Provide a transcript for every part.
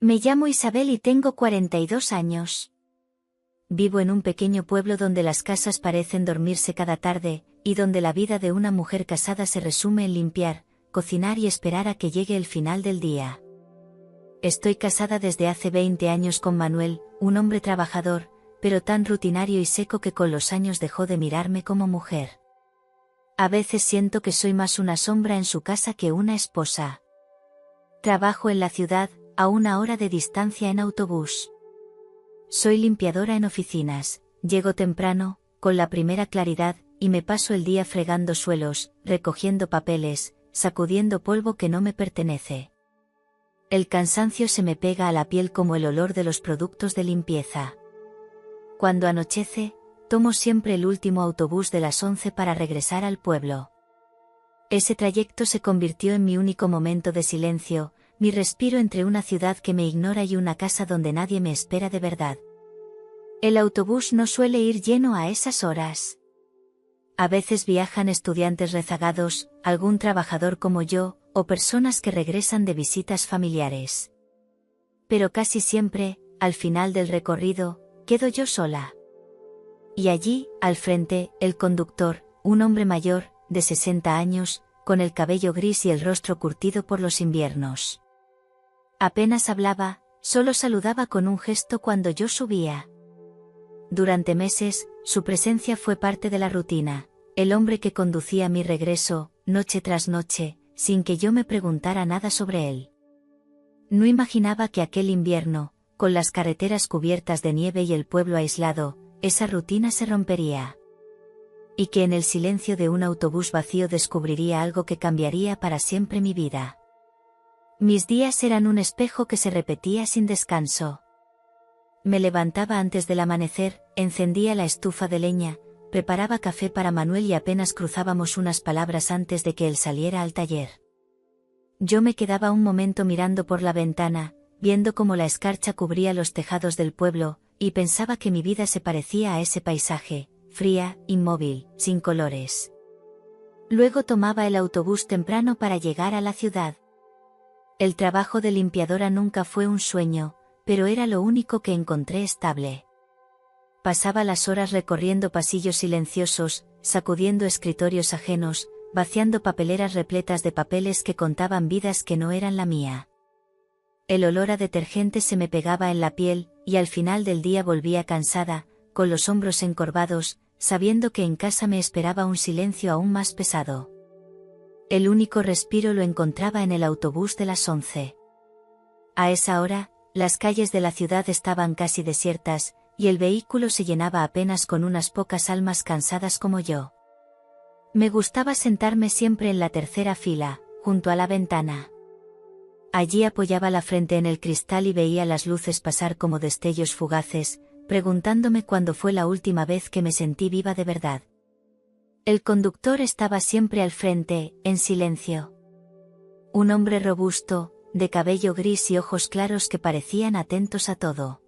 Me llamo Isabel y tengo 42 años. Vivo en un pequeño pueblo donde las casas parecen dormirse cada tarde, y donde la vida de una mujer casada se resume en limpiar, cocinar y esperar a que llegue el final del día. Estoy casada desde hace 20 años con Manuel, un hombre trabajador, pero tan rutinario y seco que con los años dejó de mirarme como mujer. A veces siento que soy más una sombra en su casa que una esposa. Trabajo en la ciudad, a 1 hora de distancia en autobús. Soy limpiadora en oficinas, llego temprano, con la primera claridad, y me paso el día fregando suelos, recogiendo papeles, sacudiendo polvo que no me pertenece. El cansancio se me pega a la piel como el olor de los productos de limpieza. Cuando anochece, tomo siempre el último autobús de las 11 para regresar al pueblo. Ese trayecto se convirtió en mi único momento de silencio, mi respiro entre una ciudad que me ignora y una casa donde nadie me espera de verdad. El autobús no suele ir lleno a esas horas. A veces viajan estudiantes rezagados, algún trabajador como yo, o personas que regresan de visitas familiares. Pero casi siempre, al final del recorrido, quedo yo sola. Y allí, al frente, el conductor, un hombre mayor, de 60 años, con el cabello gris y el rostro curtido por los inviernos. Apenas hablaba, solo saludaba con un gesto cuando yo subía. Durante meses, su presencia fue parte de la rutina, el hombre que conducía mi regreso, noche tras noche, sin que yo me preguntara nada sobre él. No imaginaba que aquel invierno, con las carreteras cubiertas de nieve y el pueblo aislado, esa rutina se rompería. Y que en el silencio de un autobús vacío descubriría algo que cambiaría para siempre mi vida. Mis días eran un espejo que se repetía sin descanso. Me levantaba antes del amanecer, encendía la estufa de leña, preparaba café para Manuel y apenas cruzábamos unas palabras antes de que él saliera al taller. Yo me quedaba un momento mirando por la ventana, viendo cómo la escarcha cubría los tejados del pueblo, y pensaba que mi vida se parecía a ese paisaje, fría, inmóvil, sin colores. Luego tomaba el autobús temprano para llegar a la ciudad. El trabajo de limpiadora nunca fue un sueño, pero era lo único que encontré estable. Pasaba las horas recorriendo pasillos silenciosos, sacudiendo escritorios ajenos, vaciando papeleras repletas de papeles que contaban vidas que no eran la mía. El olor a detergente se me pegaba en la piel, y al final del día volvía cansada, con los hombros encorvados, sabiendo que en casa me esperaba un silencio aún más pesado. El único respiro lo encontraba en el autobús de las 11. A esa hora, las calles de la ciudad estaban casi desiertas, y el vehículo se llenaba apenas con unas pocas almas cansadas como yo. Me gustaba sentarme siempre en la tercera fila, junto a la ventana. Allí apoyaba la frente en el cristal y veía las luces pasar como destellos fugaces, preguntándome cuándo fue la última vez que me sentí viva de verdad. El conductor estaba siempre al frente, en silencio. Un hombre robusto, de cabello gris y ojos claros que parecían atentos a todo.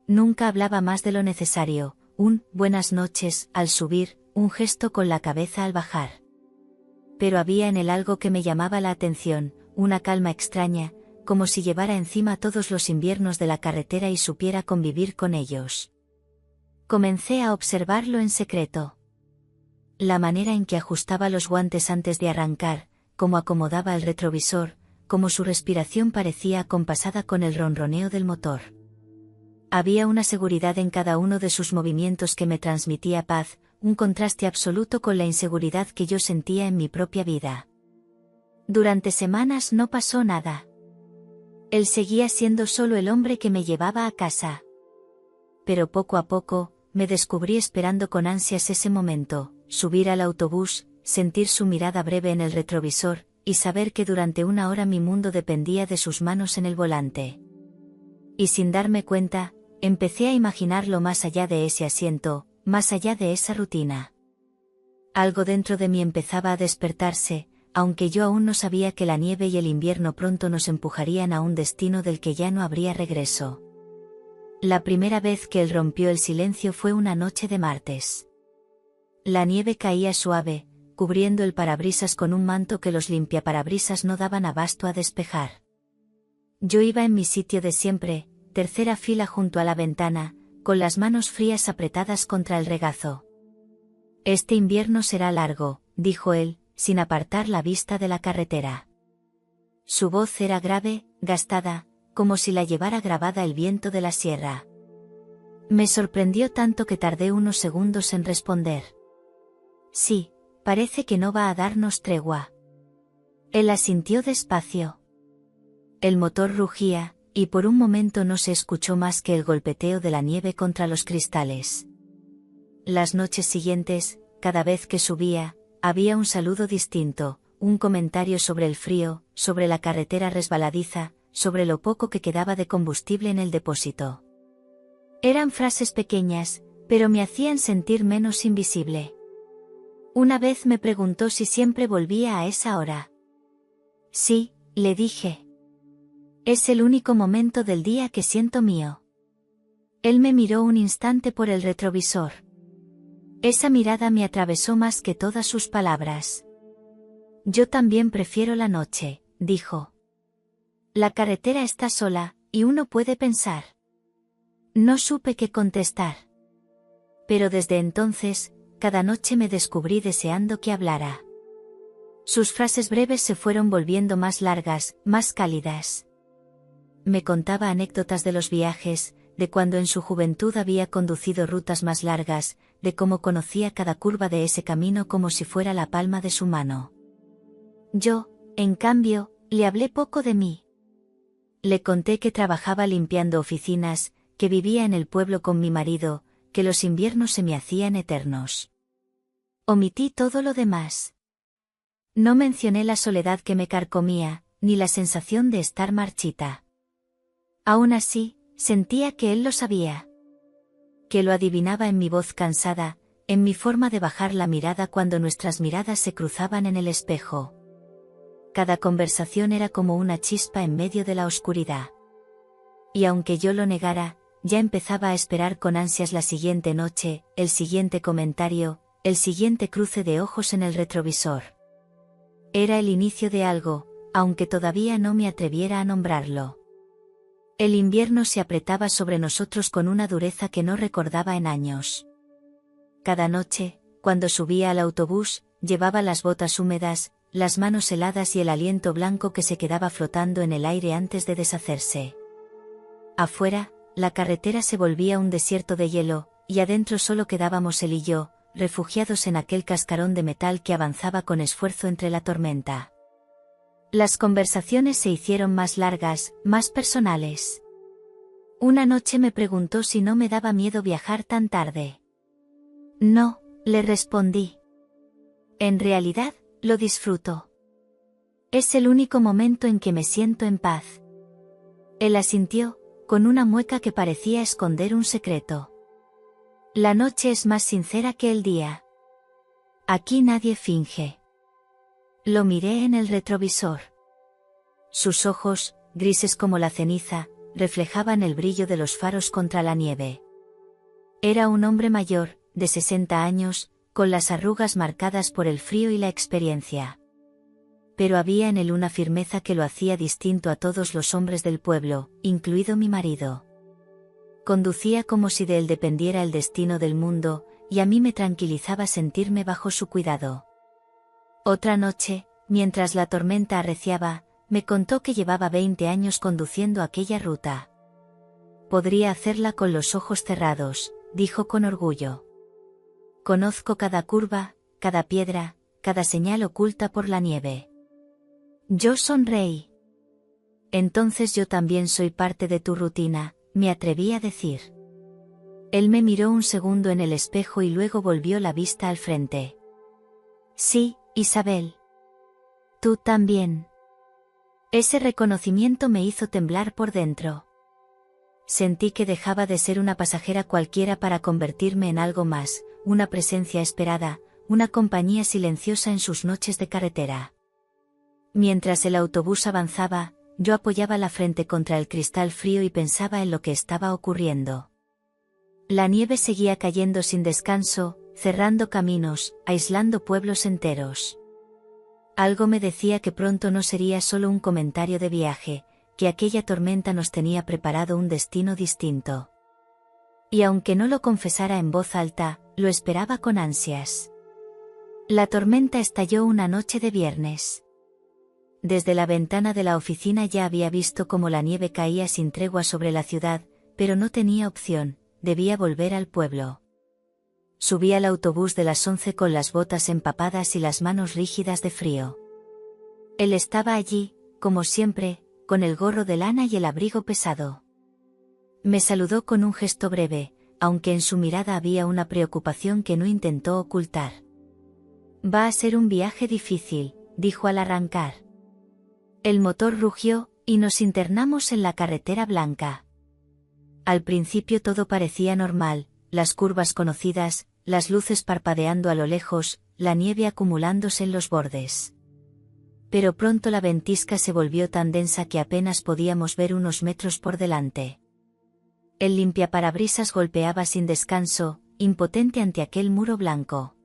Nunca hablaba más de lo necesario, un «buenas noches» al subir, un gesto con la cabeza al bajar. Pero había en él algo que me llamaba la atención, una calma extraña, como si llevara encima todos los inviernos de la carretera y supiera convivir con ellos. Comencé a observarlo en secreto. La manera en que ajustaba los guantes antes de arrancar, cómo acomodaba el retrovisor, cómo su respiración parecía acompasada con el ronroneo del motor. Había una seguridad en cada uno de sus movimientos que me transmitía paz, un contraste absoluto con la inseguridad que yo sentía en mi propia vida. Durante semanas no pasó nada. Él seguía siendo solo el hombre que me llevaba a casa. Pero poco a poco, me descubrí esperando con ansias ese momento, subir al autobús, sentir su mirada breve en el retrovisor, y saber que durante 1 hora mi mundo dependía de sus manos en el volante. Y sin darme cuenta, empecé a imaginarlo más allá de ese asiento, más allá de esa rutina. Algo dentro de mí empezaba a despertarse, aunque yo aún no sabía que la nieve y el invierno pronto nos empujarían a un destino del que ya no habría regreso. La primera vez que él rompió el silencio fue una noche de martes. La nieve caía suave, cubriendo el parabrisas con un manto que los limpiaparabrisas no daban abasto a despejar. Yo iba en mi sitio de siempre, tercera fila junto a la ventana, con las manos frías apretadas contra el regazo. Este invierno será largo, dijo él, sin apartar la vista de la carretera. Su voz era grave, gastada, como si la llevara grabada el viento de la sierra. Me sorprendió tanto que tardé unos segundos en responder. Sí, parece que no va a darnos tregua. Él asintió despacio. El motor rugía, y por un momento no se escuchó más que el golpeteo de la nieve contra los cristales. Las noches siguientes, cada vez que subía, había un saludo distinto, un comentario sobre el frío, sobre la carretera resbaladiza, sobre lo poco que quedaba de combustible en el depósito. Eran frases pequeñas, pero me hacían sentir menos invisible. Una vez me preguntó si siempre volvía a esa hora. Sí, le dije. Es el único momento del día que siento mío. Él me miró un instante por el retrovisor. Esa mirada me atravesó más que todas sus palabras. Yo también prefiero la noche, dijo. La carretera está sola, y uno puede pensar. No supe qué contestar. Pero desde entonces, cada noche me descubrí deseando que hablara. Sus frases breves se fueron volviendo más largas, más cálidas. Me contaba anécdotas de los viajes, de cuando en su juventud había conducido rutas más largas, de cómo conocía cada curva de ese camino como si fuera la palma de su mano. Yo, en cambio, le hablé poco de mí. Le conté que trabajaba limpiando oficinas, que vivía en el pueblo con mi marido, que los inviernos se me hacían eternos. Omití todo lo demás. No mencioné la soledad que me carcomía, ni la sensación de estar marchita. Aún así, sentía que él lo sabía. Que lo adivinaba en mi voz cansada, en mi forma de bajar la mirada cuando nuestras miradas se cruzaban en el espejo. Cada conversación era como una chispa en medio de la oscuridad. Y aunque yo lo negara, ya empezaba a esperar con ansias la siguiente noche, el siguiente comentario, el siguiente cruce de ojos en el retrovisor. Era el inicio de algo, aunque todavía no me atreviera a nombrarlo. El invierno se apretaba sobre nosotros con una dureza que no recordaba en años. Cada noche, cuando subía al autobús, llevaba las botas húmedas, las manos heladas y el aliento blanco que se quedaba flotando en el aire antes de deshacerse. Afuera, la carretera se volvía un desierto de hielo, y adentro solo quedábamos él y yo, refugiados en aquel cascarón de metal que avanzaba con esfuerzo entre la tormenta. Las conversaciones se hicieron más largas, más personales. Una noche me preguntó si no me daba miedo viajar tan tarde. No, le respondí. En realidad, lo disfruto. Es el único momento en que me siento en paz. Él asintió, con una mueca que parecía esconder un secreto. La noche es más sincera que el día. Aquí nadie finge. Lo miré en el retrovisor. Sus ojos, grises como la ceniza, reflejaban el brillo de los faros contra la nieve. Era un hombre mayor, de 60 años, con las arrugas marcadas por el frío y la experiencia. Pero había en él una firmeza que lo hacía distinto a todos los hombres del pueblo, incluido mi marido. Conducía como si de él dependiera el destino del mundo, y a mí me tranquilizaba sentirme bajo su cuidado. Otra noche, mientras la tormenta arreciaba, me contó que llevaba 20 años conduciendo aquella ruta. Podría hacerla con los ojos cerrados, dijo con orgullo. Conozco cada curva, cada piedra, cada señal oculta por la nieve. Yo sonreí. Entonces yo también soy parte de tu rutina, me atreví a decir. Él me miró un segundo en el espejo y luego volvió la vista al frente. Sí, Isabel. Tú también. Ese reconocimiento me hizo temblar por dentro. Sentí que dejaba de ser una pasajera cualquiera para convertirme en algo más, una presencia esperada, una compañía silenciosa en sus noches de carretera. Mientras el autobús avanzaba, yo apoyaba la frente contra el cristal frío y pensaba en lo que estaba ocurriendo. La nieve seguía cayendo sin descanso, cerrando caminos, aislando pueblos enteros. Algo me decía que pronto no sería solo un comentario de viaje, que aquella tormenta nos tenía preparado un destino distinto. Y aunque no lo confesara en voz alta, lo esperaba con ansias. La tormenta estalló una noche de viernes. Desde la ventana de la oficina ya había visto cómo la nieve caía sin tregua sobre la ciudad, pero no tenía opción, debía volver al pueblo. Subí al autobús de las 11 con las botas empapadas y las manos rígidas de frío. Él estaba allí, como siempre, con el gorro de lana y el abrigo pesado. Me saludó con un gesto breve, aunque en su mirada había una preocupación que no intentó ocultar. Va a ser un viaje difícil, dijo al arrancar. El motor rugió, y nos internamos en la carretera blanca. Al principio todo parecía normal, las curvas conocidas, las luces parpadeando a lo lejos, la nieve acumulándose en los bordes. Pero pronto la ventisca se volvió tan densa que apenas podíamos ver unos metros por delante. El limpiaparabrisas golpeaba sin descanso, impotente ante aquel muro blanco.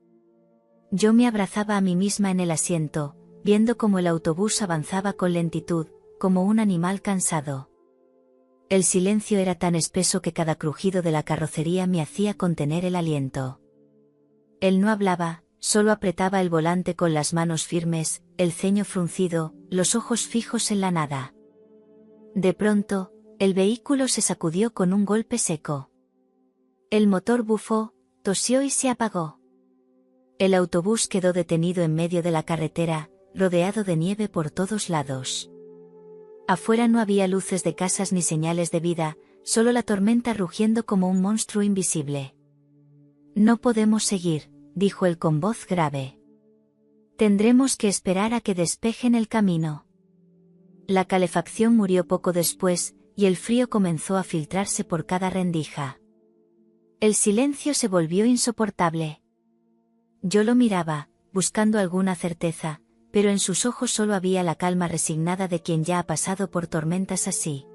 Yo me abrazaba a mí misma en el asiento, viendo cómo el autobús avanzaba con lentitud, como un animal cansado. El silencio era tan espeso que cada crujido de la carrocería me hacía contener el aliento. Él no hablaba, solo apretaba el volante con las manos firmes, el ceño fruncido, los ojos fijos en la nada. De pronto, el vehículo se sacudió con un golpe seco. El motor bufó, tosió y se apagó. El autobús quedó detenido en medio de la carretera, rodeado de nieve por todos lados. Afuera no había luces de casas ni señales de vida, solo la tormenta rugiendo como un monstruo invisible. No podemos seguir, dijo él con voz grave. Tendremos que esperar a que despejen el camino. La calefacción murió poco después, y el frío comenzó a filtrarse por cada rendija. El silencio se volvió insoportable. Yo lo miraba, buscando alguna certeza, pero en sus ojos solo había la calma resignada de quien ya ha pasado por tormentas así.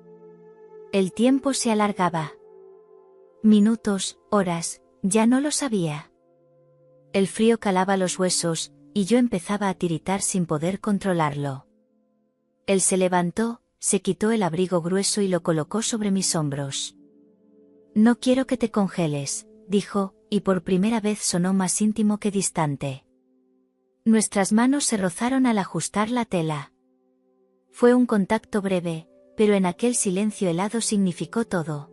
El tiempo se alargaba. Minutos, horas, ya no lo sabía. El frío calaba los huesos, y yo empezaba a tiritar sin poder controlarlo. Él se levantó, se quitó el abrigo grueso y lo colocó sobre mis hombros. No quiero que te congeles, dijo, y por primera vez sonó más íntimo que distante. Nuestras manos se rozaron al ajustar la tela. Fue un contacto breve, pero en aquel silencio helado significó todo.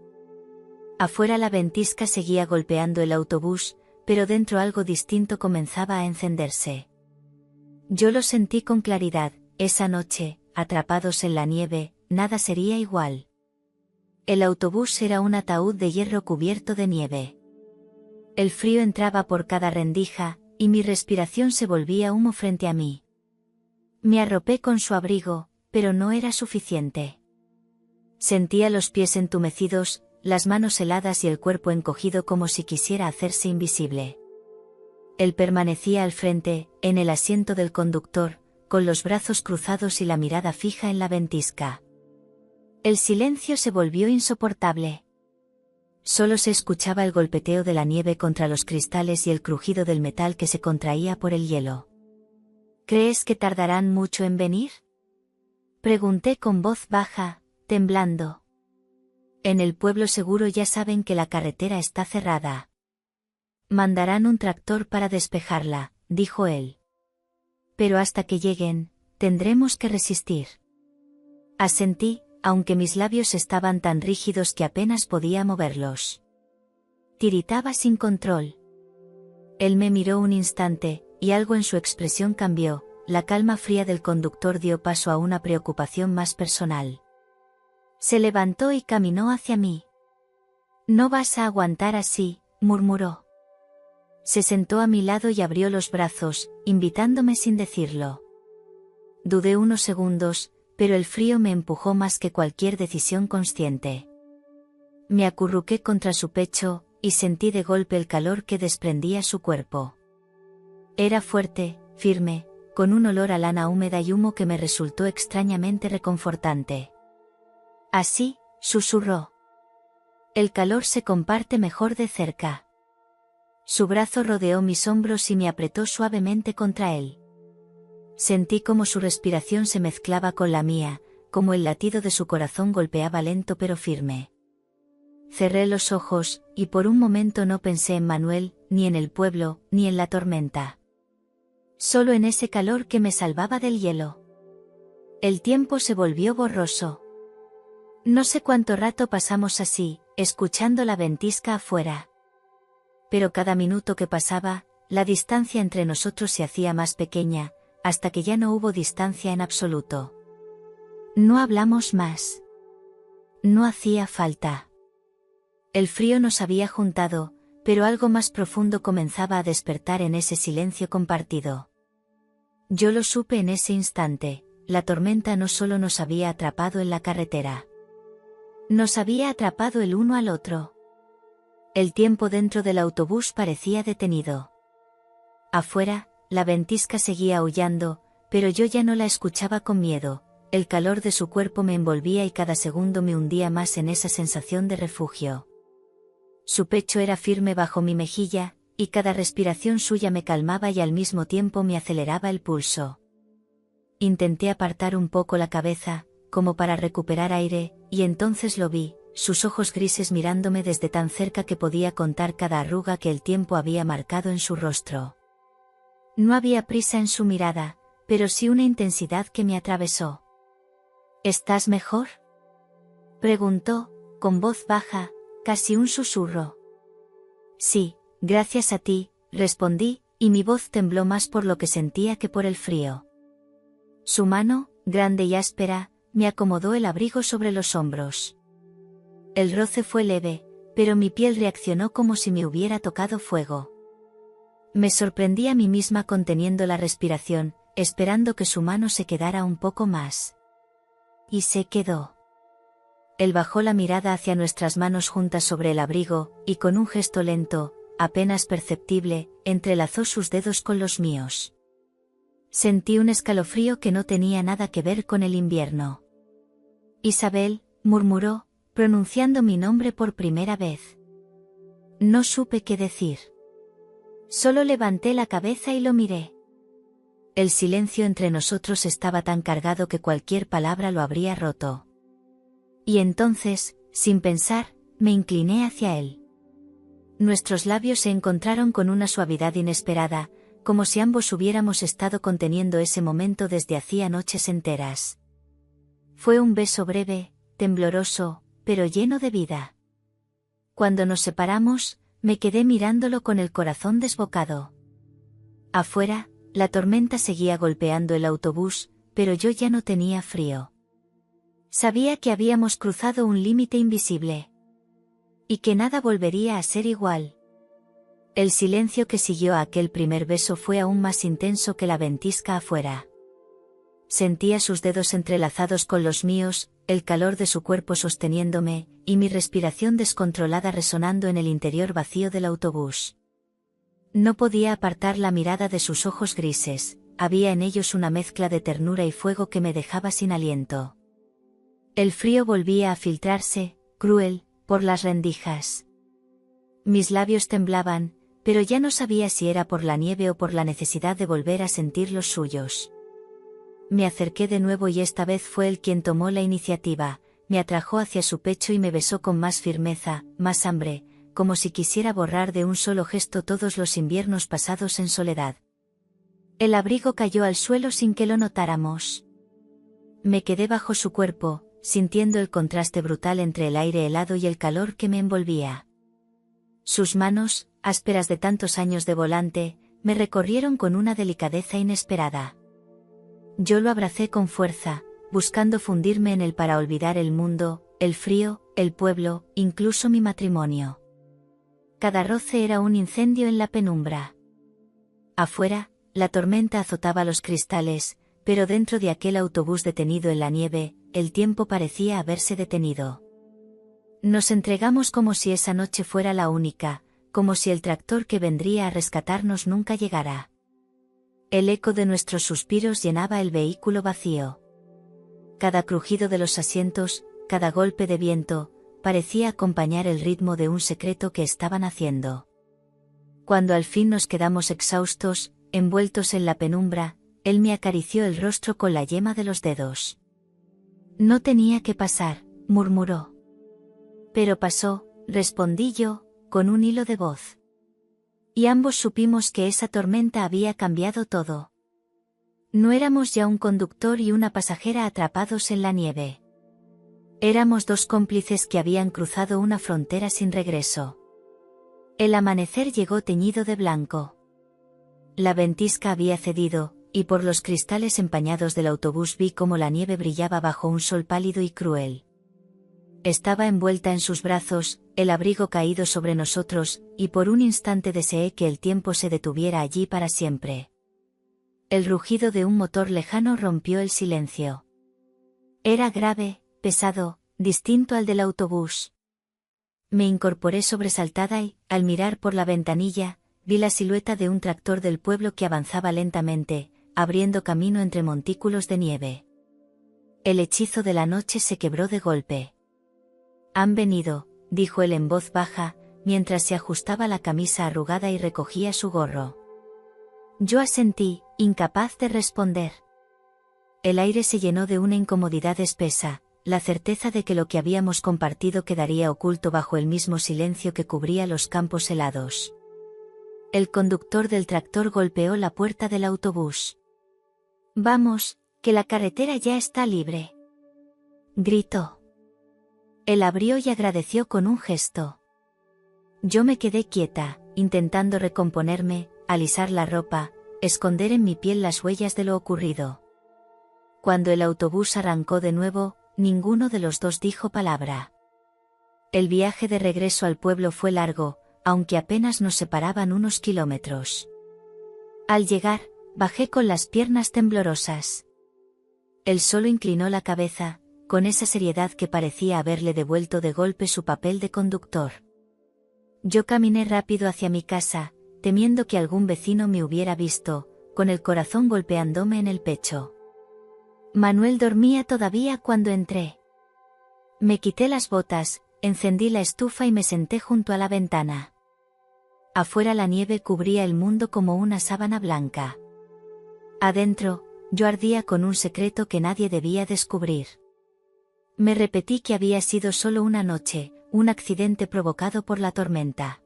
Afuera la ventisca seguía golpeando el autobús, pero dentro algo distinto comenzaba a encenderse. Yo lo sentí con claridad, esa noche, atrapados en la nieve, nada sería igual. El autobús era un ataúd de hierro cubierto de nieve. El frío entraba por cada rendija, y mi respiración se volvía humo frente a mí. Me arropé con su abrigo, pero no era suficiente. Sentía los pies entumecidos, las manos heladas y el cuerpo encogido como si quisiera hacerse invisible. Él permanecía al frente, en el asiento del conductor, con los brazos cruzados y la mirada fija en la ventisca. El silencio se volvió insoportable. Solo se escuchaba el golpeteo de la nieve contra los cristales y el crujido del metal que se contraía por el hielo. ¿Crees que tardarán mucho en venir? Pregunté con voz baja, temblando. En el pueblo seguro ya saben que la carretera está cerrada. Mandarán un tractor para despejarla, dijo él. Pero hasta que lleguen, tendremos que resistir. Asentí, aunque mis labios estaban tan rígidos que apenas podía moverlos. Tiritaba sin control. Él me miró un instante, y algo en su expresión cambió, la calma fría del conductor dio paso a una preocupación más personal. Se levantó y caminó hacia mí. No vas a aguantar así, murmuró. Se sentó a mi lado y abrió los brazos, invitándome sin decirlo. Dudé unos segundos, pero el frío me empujó más que cualquier decisión consciente. Me acurruqué contra su pecho, y sentí de golpe el calor que desprendía su cuerpo. Era fuerte, firme, con un olor a lana húmeda y humo que me resultó extrañamente reconfortante. Así, susurró. El calor se comparte mejor de cerca. Su brazo rodeó mis hombros y me apretó suavemente contra él. Sentí como su respiración se mezclaba con la mía, como el latido de su corazón golpeaba lento pero firme. Cerré los ojos, y por un momento no pensé en Manuel, ni en el pueblo, ni en la tormenta. Solo en ese calor que me salvaba del hielo. El tiempo se volvió borroso. No sé cuánto rato pasamos así, escuchando la ventisca afuera. Pero cada minuto que pasaba, la distancia entre nosotros se hacía más pequeña, hasta que ya no hubo distancia en absoluto. No hablamos más. No hacía falta. El frío nos había juntado, pero algo más profundo comenzaba a despertar en ese silencio compartido. Yo lo supe en ese instante, la tormenta no solo nos había atrapado en la carretera. Nos había atrapado el uno al otro. El tiempo dentro del autobús parecía detenido. Afuera, la ventisca seguía aullando, pero yo ya no la escuchaba con miedo, el calor de su cuerpo me envolvía y cada segundo me hundía más en esa sensación de refugio. Su pecho era firme bajo mi mejilla, y cada respiración suya me calmaba y al mismo tiempo me aceleraba el pulso. Intenté apartar un poco la cabeza, como para recuperar aire, y entonces lo vi, sus ojos grises mirándome desde tan cerca que podía contar cada arruga que el tiempo había marcado en su rostro. No había prisa en su mirada, pero sí una intensidad que me atravesó. ¿Estás mejor?, preguntó, con voz baja, casi un susurro. Sí, gracias a ti, respondí, y mi voz tembló más por lo que sentía que por el frío. Su mano, grande y áspera, me acomodó el abrigo sobre los hombros. El roce fue leve, pero mi piel reaccionó como si me hubiera tocado fuego. Me sorprendí a mí misma conteniendo la respiración, esperando que su mano se quedara un poco más. Y se quedó. Él bajó la mirada hacia nuestras manos juntas sobre el abrigo, y con un gesto lento, apenas perceptible, entrelazó sus dedos con los míos. Sentí un escalofrío que no tenía nada que ver con el invierno. Isabel, murmuró, pronunciando mi nombre por primera vez. No supe qué decir. Solo levanté la cabeza y lo miré. El silencio entre nosotros estaba tan cargado que cualquier palabra lo habría roto. Y entonces, sin pensar, me incliné hacia él. Nuestros labios se encontraron con una suavidad inesperada, como si ambos hubiéramos estado conteniendo ese momento desde hacía noches enteras. Fue un beso breve, tembloroso, pero lleno de vida. Cuando nos separamos, me quedé mirándolo con el corazón desbocado. Afuera, la tormenta seguía golpeando el autobús, pero yo ya no tenía frío. Sabía que habíamos cruzado un límite invisible. Y que nada volvería a ser igual. El silencio que siguió a aquel primer beso fue aún más intenso que la ventisca afuera. Sentía sus dedos entrelazados con los míos, el calor de su cuerpo sosteniéndome, y mi respiración descontrolada resonando en el interior vacío del autobús. No podía apartar la mirada de sus ojos grises, había en ellos una mezcla de ternura y fuego que me dejaba sin aliento. El frío volvía a filtrarse, cruel, por las rendijas. Mis labios temblaban, pero ya no sabía si era por la nieve o por la necesidad de volver a sentir los suyos. Me acerqué de nuevo y esta vez fue él quien tomó la iniciativa, me atrajo hacia su pecho y me besó con más firmeza, más hambre, como si quisiera borrar de un solo gesto todos los inviernos pasados en soledad. El abrigo cayó al suelo sin que lo notáramos. Me quedé bajo su cuerpo, sintiendo el contraste brutal entre el aire helado y el calor que me envolvía. Sus manos, ásperas de tantos años de volante, me recorrieron con una delicadeza inesperada. Yo lo abracé con fuerza, buscando fundirme en él para olvidar el mundo, el frío, el pueblo, incluso mi matrimonio. Cada roce era un incendio en la penumbra. Afuera, la tormenta azotaba los cristales, pero dentro de aquel autobús detenido en la nieve, el tiempo parecía haberse detenido. Nos entregamos como si esa noche fuera la única, como si el tractor que vendría a rescatarnos nunca llegara. El eco de nuestros suspiros llenaba el vehículo vacío. Cada crujido de los asientos, cada golpe de viento, parecía acompañar el ritmo de un secreto que estaban haciendo. Cuando al fin nos quedamos exhaustos, envueltos en la penumbra, él me acarició el rostro con la yema de los dedos. No tenía que pasar, murmuró. Pero pasó, respondí yo, con un hilo de voz. Y ambos supimos que esa tormenta había cambiado todo. No éramos ya un conductor y una pasajera atrapados en la nieve. Éramos dos cómplices que habían cruzado una frontera sin regreso. El amanecer llegó teñido de blanco. La ventisca había cedido, y por los cristales empañados del autobús vi cómo la nieve brillaba bajo un sol pálido y cruel. Estaba envuelta en sus brazos, el abrigo caído sobre nosotros, y por un instante deseé que el tiempo se detuviera allí para siempre. El rugido de un motor lejano rompió el silencio. Era grave, pesado, distinto al del autobús. Me incorporé sobresaltada y, al mirar por la ventanilla, vi la silueta de un tractor del pueblo que avanzaba lentamente, abriendo camino entre montículos de nieve. El hechizo de la noche se quebró de golpe. «Han venido», dijo él en voz baja, mientras se ajustaba la camisa arrugada y recogía su gorro. Yo asentí, incapaz de responder. El aire se llenó de una incomodidad espesa, la certeza de que lo que habíamos compartido quedaría oculto bajo el mismo silencio que cubría los campos helados. El conductor del tractor golpeó la puerta del autobús. «Vamos, que la carretera ya está libre», gritó. Él abrió y agradeció con un gesto. Yo me quedé quieta, intentando recomponerme, alisar la ropa, esconder en mi piel las huellas de lo ocurrido. Cuando el autobús arrancó de nuevo, ninguno de los dos dijo palabra. El viaje de regreso al pueblo fue largo, aunque apenas nos separaban unos kilómetros. Al llegar, bajé con las piernas temblorosas. Él solo inclinó la cabeza, con esa seriedad que parecía haberle devuelto de golpe su papel de conductor. Yo caminé rápido hacia mi casa, temiendo que algún vecino me hubiera visto, con el corazón golpeándome en el pecho. Manuel dormía todavía cuando entré. Me quité las botas, encendí la estufa y me senté junto a la ventana. Afuera la nieve cubría el mundo como una sábana blanca. Adentro, yo ardía con un secreto que nadie debía descubrir. Me repetí que había sido solo una noche, un accidente provocado por la tormenta.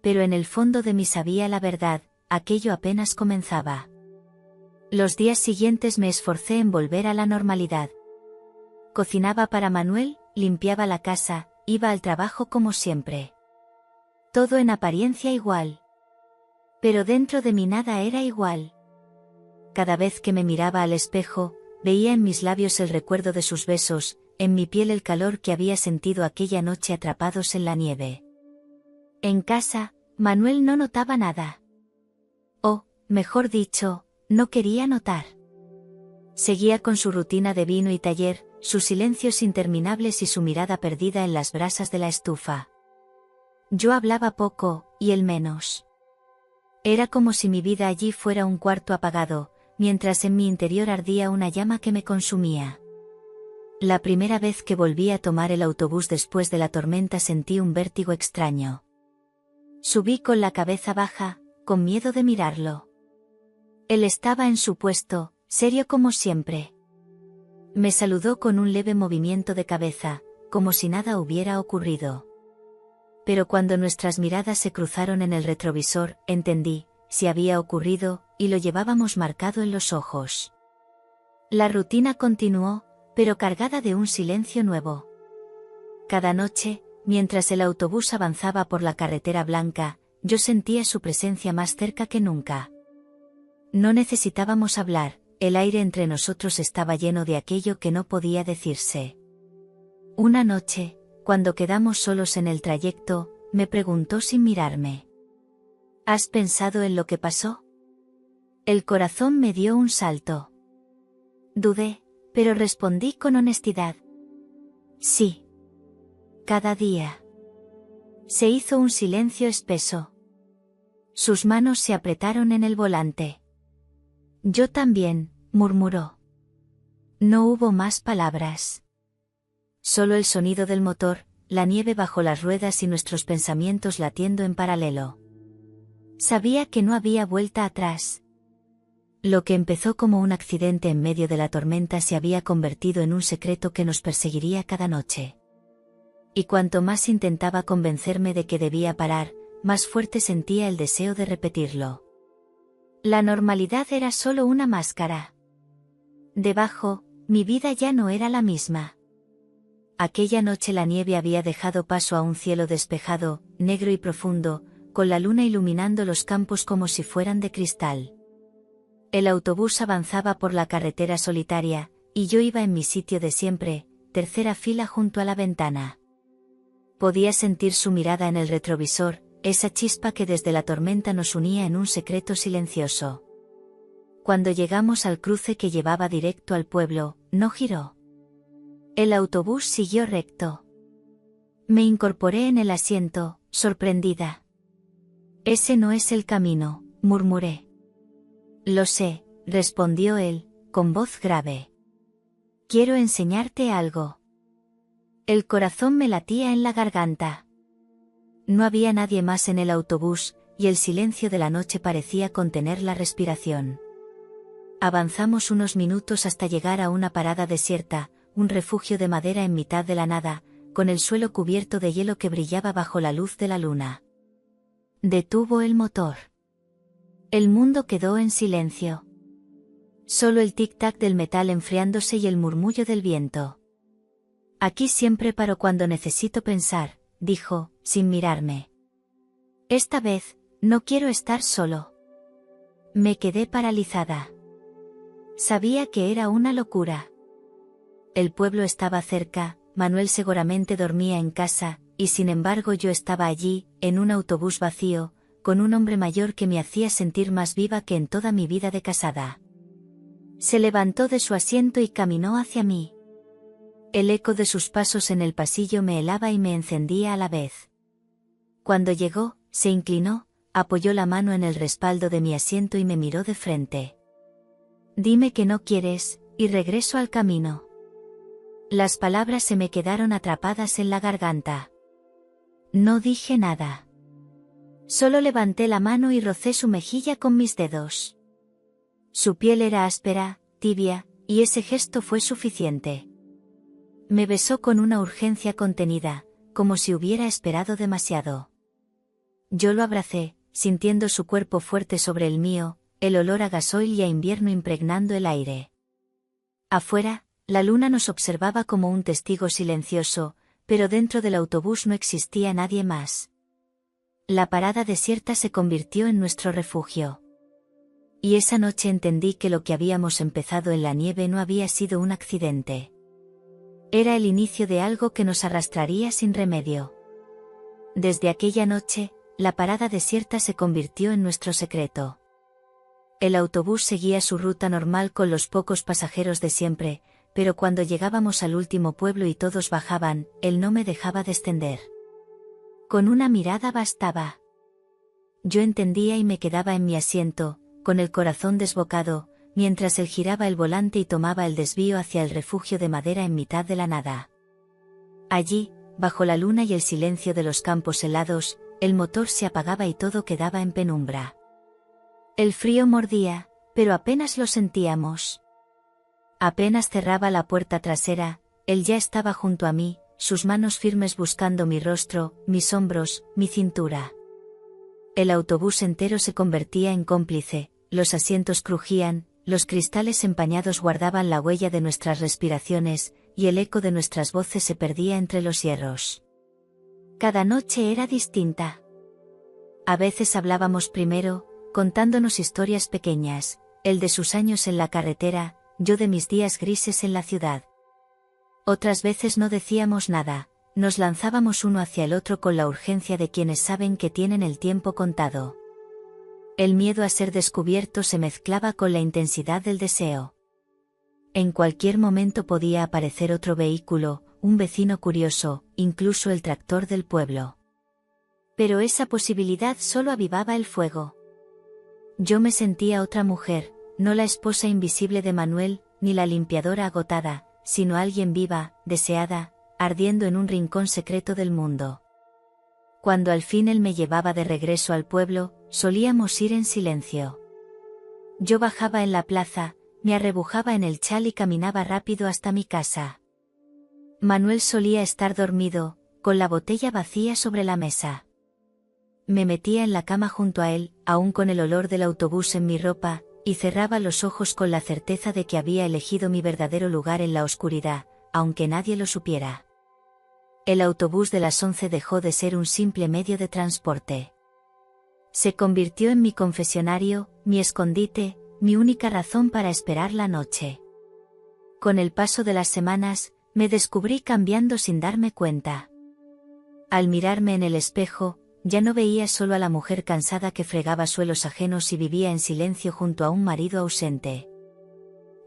Pero en el fondo de mí sabía la verdad, aquello apenas comenzaba. Los días siguientes me esforcé en volver a la normalidad. Cocinaba para Manuel, limpiaba la casa, iba al trabajo como siempre. Todo en apariencia igual. Pero dentro de mí nada era igual. Cada vez que me miraba al espejo, veía en mis labios el recuerdo de sus besos, en mi piel el calor que había sentido aquella noche atrapados en la nieve. En casa, Manuel no notaba nada. O, mejor dicho, no quería notar. Seguía con su rutina de vino y taller, sus silencios interminables y su mirada perdida en las brasas de la estufa. Yo hablaba poco, y él menos. Era como si mi vida allí fuera un cuarto apagado, mientras en mi interior ardía una llama que me consumía. La primera vez que volví a tomar el autobús después de la tormenta sentí un vértigo extraño. Subí con la cabeza baja, con miedo de mirarlo. Él estaba en su puesto, serio como siempre. Me saludó con un leve movimiento de cabeza, como si nada hubiera ocurrido. Pero cuando nuestras miradas se cruzaron en el retrovisor, entendí, si había ocurrido, y lo llevábamos marcado en los ojos. La rutina continuó, pero cargada de un silencio nuevo. Cada noche, mientras el autobús avanzaba por la carretera blanca, yo sentía su presencia más cerca que nunca. No necesitábamos hablar, el aire entre nosotros estaba lleno de aquello que no podía decirse. Una noche, cuando quedamos solos en el trayecto, me preguntó sin mirarme: ¿Has pensado en lo que pasó? El corazón me dio un salto. Dudé, pero respondí con honestidad: sí. Cada día. Se hizo un silencio espeso. Sus manos se apretaron en el volante. Yo también, murmuró. No hubo más palabras. Solo el sonido del motor, la nieve bajo las ruedas y nuestros pensamientos latiendo en paralelo. Sabía que no había vuelta atrás. Lo que empezó como un accidente en medio de la tormenta se había convertido en un secreto que nos perseguiría cada noche. Y cuanto más intentaba convencerme de que debía parar, más fuerte sentía el deseo de repetirlo. La normalidad era solo una máscara. Debajo, mi vida ya no era la misma. Aquella noche la nieve había dejado paso a un cielo despejado, negro y profundo, con la luna iluminando los campos como si fueran de cristal. El autobús avanzaba por la carretera solitaria, y yo iba en mi sitio de siempre, tercera fila junto a la ventana. Podía sentir su mirada en el retrovisor, esa chispa que desde la tormenta nos unía en un secreto silencioso. Cuando llegamos al cruce que llevaba directo al pueblo, no giró. El autobús siguió recto. Me incorporé en el asiento, sorprendida. «Ese no es el camino», murmuré. «Lo sé», respondió él, con voz grave. «Quiero enseñarte algo». El corazón me latía en la garganta. No había nadie más en el autobús, y el silencio de la noche parecía contener la respiración. Avanzamos unos minutos hasta llegar a una parada desierta, un refugio de madera en mitad de la nada, con el suelo cubierto de hielo que brillaba bajo la luz de la luna. Detuvo el motor. El mundo quedó en silencio. Solo el tic-tac del metal enfriándose y el murmullo del viento. «Aquí siempre paro cuando necesito pensar», dijo, sin mirarme. «Esta vez, no quiero estar solo». Me quedé paralizada. Sabía que era una locura. El pueblo estaba cerca, Manuel seguramente dormía en casa, y sin embargo yo estaba allí, en un autobús vacío, con un hombre mayor que me hacía sentir más viva que en toda mi vida de casada. Se levantó de su asiento y caminó hacia mí. El eco de sus pasos en el pasillo me helaba y me encendía a la vez. Cuando llegó, se inclinó, apoyó la mano en el respaldo de mi asiento y me miró de frente. «Dime que no quieres, y regreso al camino». Las palabras se me quedaron atrapadas en la garganta. No dije nada. Solo levanté la mano y rocé su mejilla con mis dedos. Su piel era áspera, tibia, y ese gesto fue suficiente. Me besó con una urgencia contenida, como si hubiera esperado demasiado. Yo lo abracé, sintiendo su cuerpo fuerte sobre el mío, el olor a gasoil y a invierno impregnando el aire. Afuera, la luna nos observaba como un testigo silencioso, pero dentro del autobús no existía nadie más. La parada desierta se convirtió en nuestro refugio. Y esa noche entendí que lo que habíamos empezado en la nieve no había sido un accidente. Era el inicio de algo que nos arrastraría sin remedio. Desde aquella noche, la parada desierta se convirtió en nuestro secreto. El autobús seguía su ruta normal con los pocos pasajeros de siempre, pero cuando llegábamos al último pueblo y todos bajaban, él no me dejaba descender. Con una mirada bastaba. Yo entendía y me quedaba en mi asiento, con el corazón desbocado, mientras él giraba el volante y tomaba el desvío hacia el refugio de madera en mitad de la nada. Allí, bajo la luna y el silencio de los campos helados, el motor se apagaba y todo quedaba en penumbra. El frío mordía, pero apenas lo sentíamos. Apenas cerraba la puerta trasera, él ya estaba junto a mí, sus manos firmes buscando mi rostro, mis hombros, mi cintura. El autobús entero se convertía en cómplice, los asientos crujían, los cristales empañados guardaban la huella de nuestras respiraciones, y el eco de nuestras voces se perdía entre los hierros. Cada noche era distinta. A veces hablábamos primero, contándonos historias pequeñas, él de sus años en la carretera, yo de mis días grises en la ciudad. Otras veces no decíamos nada, nos lanzábamos uno hacia el otro con la urgencia de quienes saben que tienen el tiempo contado. El miedo a ser descubierto se mezclaba con la intensidad del deseo. En cualquier momento podía aparecer otro vehículo, un vecino curioso, incluso el tractor del pueblo. Pero esa posibilidad solo avivaba el fuego. Yo me sentía otra mujer, no la esposa invisible de Manuel, ni la limpiadora agotada, sino alguien viva, deseada, ardiendo en un rincón secreto del mundo. Cuando al fin él me llevaba de regreso al pueblo, solíamos ir en silencio. Yo bajaba en la plaza, me arrebujaba en el chal y caminaba rápido hasta mi casa. Manuel solía estar dormido, con la botella vacía sobre la mesa. Me metía en la cama junto a él, aún con el olor del autobús en mi ropa, y cerraba los ojos con la certeza de que había elegido mi verdadero lugar en la oscuridad, aunque nadie lo supiera. El autobús de las 11 dejó de ser un simple medio de transporte. Se convirtió en mi confesionario, mi escondite, mi única razón para esperar la noche. Con el paso de las semanas, me descubrí cambiando sin darme cuenta. Al mirarme en el espejo, ya no veía solo a la mujer cansada que fregaba suelos ajenos y vivía en silencio junto a un marido ausente.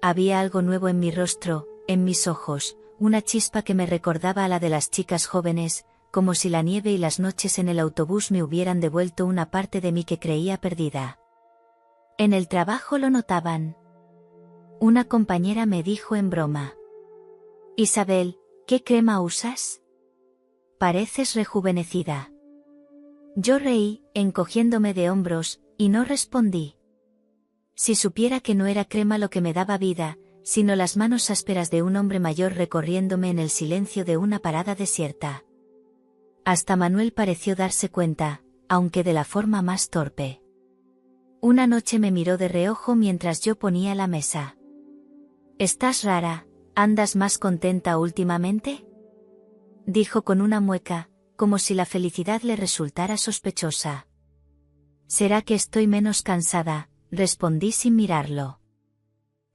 Había algo nuevo en mi rostro, en mis ojos, una chispa que me recordaba a la de las chicas jóvenes, como si la nieve y las noches en el autobús me hubieran devuelto una parte de mí que creía perdida. En el trabajo lo notaban. Una compañera me dijo en broma: «Isabel, ¿qué crema usas? Pareces rejuvenecida». Yo reí, encogiéndome de hombros, y no respondí. Si supiera que no era crema lo que me daba vida, sino las manos ásperas de un hombre mayor recorriéndome en el silencio de una parada desierta. Hasta Manuel pareció darse cuenta, aunque de la forma más torpe. Una noche me miró de reojo mientras yo ponía la mesa. «Estás rara, ¿andas más contenta últimamente?», dijo con una mueca, como si la felicidad le resultara sospechosa. «¿Será que estoy menos cansada?», respondí sin mirarlo.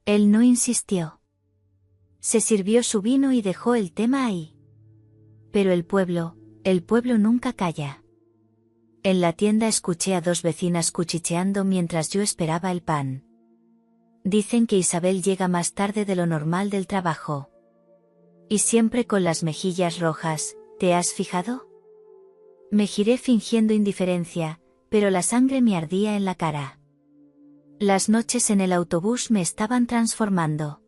Él no insistió. Se sirvió su vino y dejó el tema ahí. Pero el pueblo nunca calla. En la tienda escuché a dos vecinas cuchicheando mientras yo esperaba el pan. Dicen que Isabel llega más tarde de lo normal del trabajo. Y siempre con las mejillas rojas, ¿te has fijado? Me giré fingiendo indiferencia, pero la sangre me ardía en la cara. Las noches en el autobús me estaban transformando.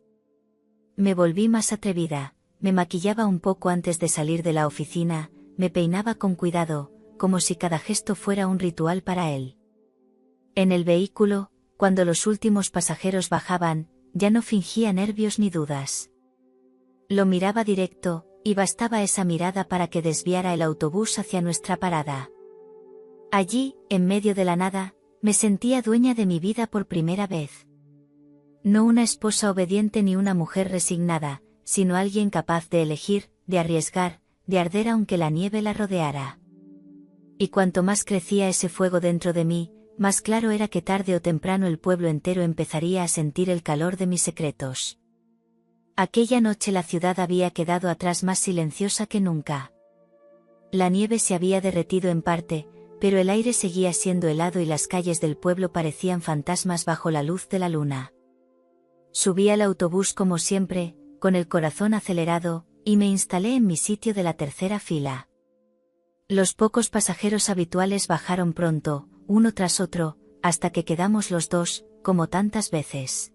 Me volví más atrevida, me maquillaba un poco antes de salir de la oficina, me peinaba con cuidado, como si cada gesto fuera un ritual para él. En el vehículo, cuando los últimos pasajeros bajaban, ya no fingía nervios ni dudas. Lo miraba directo, y bastaba esa mirada para que desviara el autobús hacia nuestra parada. Allí, en medio de la nada, me sentía dueña de mi vida por primera vez. No una esposa obediente ni una mujer resignada, sino alguien capaz de elegir, de arriesgar, de arder aunque la nieve la rodeara. Y cuanto más crecía ese fuego dentro de mí, más claro era que tarde o temprano el pueblo entero empezaría a sentir el calor de mis secretos. Aquella noche la ciudad había quedado atrás más silenciosa que nunca. La nieve se había derretido en parte, pero el aire seguía siendo helado y las calles del pueblo parecían fantasmas bajo la luz de la luna. Subí al autobús como siempre, con el corazón acelerado, y me instalé en mi sitio de la tercera fila. Los pocos pasajeros habituales bajaron pronto, uno tras otro, hasta que quedamos los dos, como tantas veces.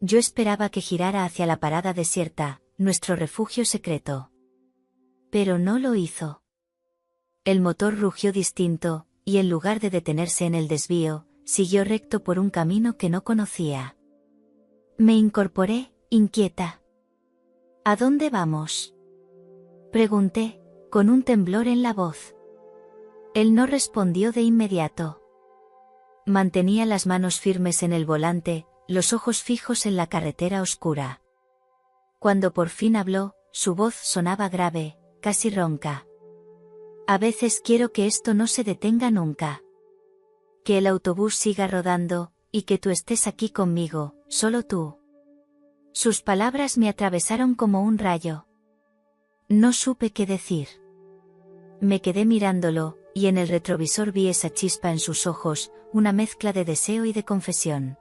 Yo esperaba que girara hacia la parada desierta, nuestro refugio secreto. Pero no lo hizo. El motor rugió distinto, y en lugar de detenerse en el desvío, siguió recto por un camino que no conocía. Me incorporé, inquieta. ¿A dónde vamos?, pregunté, con un temblor en la voz. Él no respondió de inmediato. Mantenía las manos firmes en el volante, los ojos fijos en la carretera oscura. Cuando por fin habló, su voz sonaba grave, casi ronca. A veces quiero que esto no se detenga nunca. Que el autobús siga rodando, y que tú estés aquí conmigo, solo tú. Sus palabras me atravesaron como un rayo. No supe qué decir. Me quedé mirándolo, y en el retrovisor vi esa chispa en sus ojos, una mezcla de deseo y de confesión.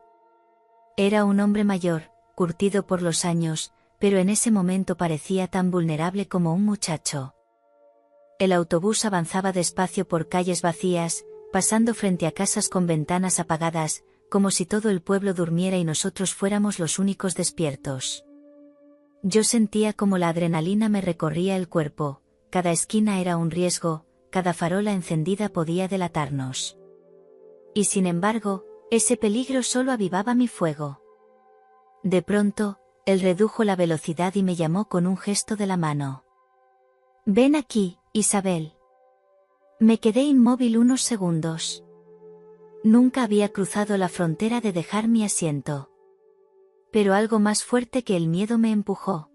Era un hombre mayor, curtido por los años, pero en ese momento parecía tan vulnerable como un muchacho. El autobús avanzaba despacio por calles vacías, pasando frente a casas con ventanas apagadas, como si todo el pueblo durmiera y nosotros fuéramos los únicos despiertos. Yo sentía como la adrenalina me recorría el cuerpo, cada esquina era un riesgo, cada farola encendida podía delatarnos. Y sin embargo, Ese peligro solo avivaba mi fuego. De pronto, él redujo la velocidad y me llamó con un gesto de la mano. «Ven aquí, Isabel». Me quedé inmóvil unos segundos. Nunca había cruzado la frontera de dejar mi asiento. Pero algo más fuerte que el miedo me empujó.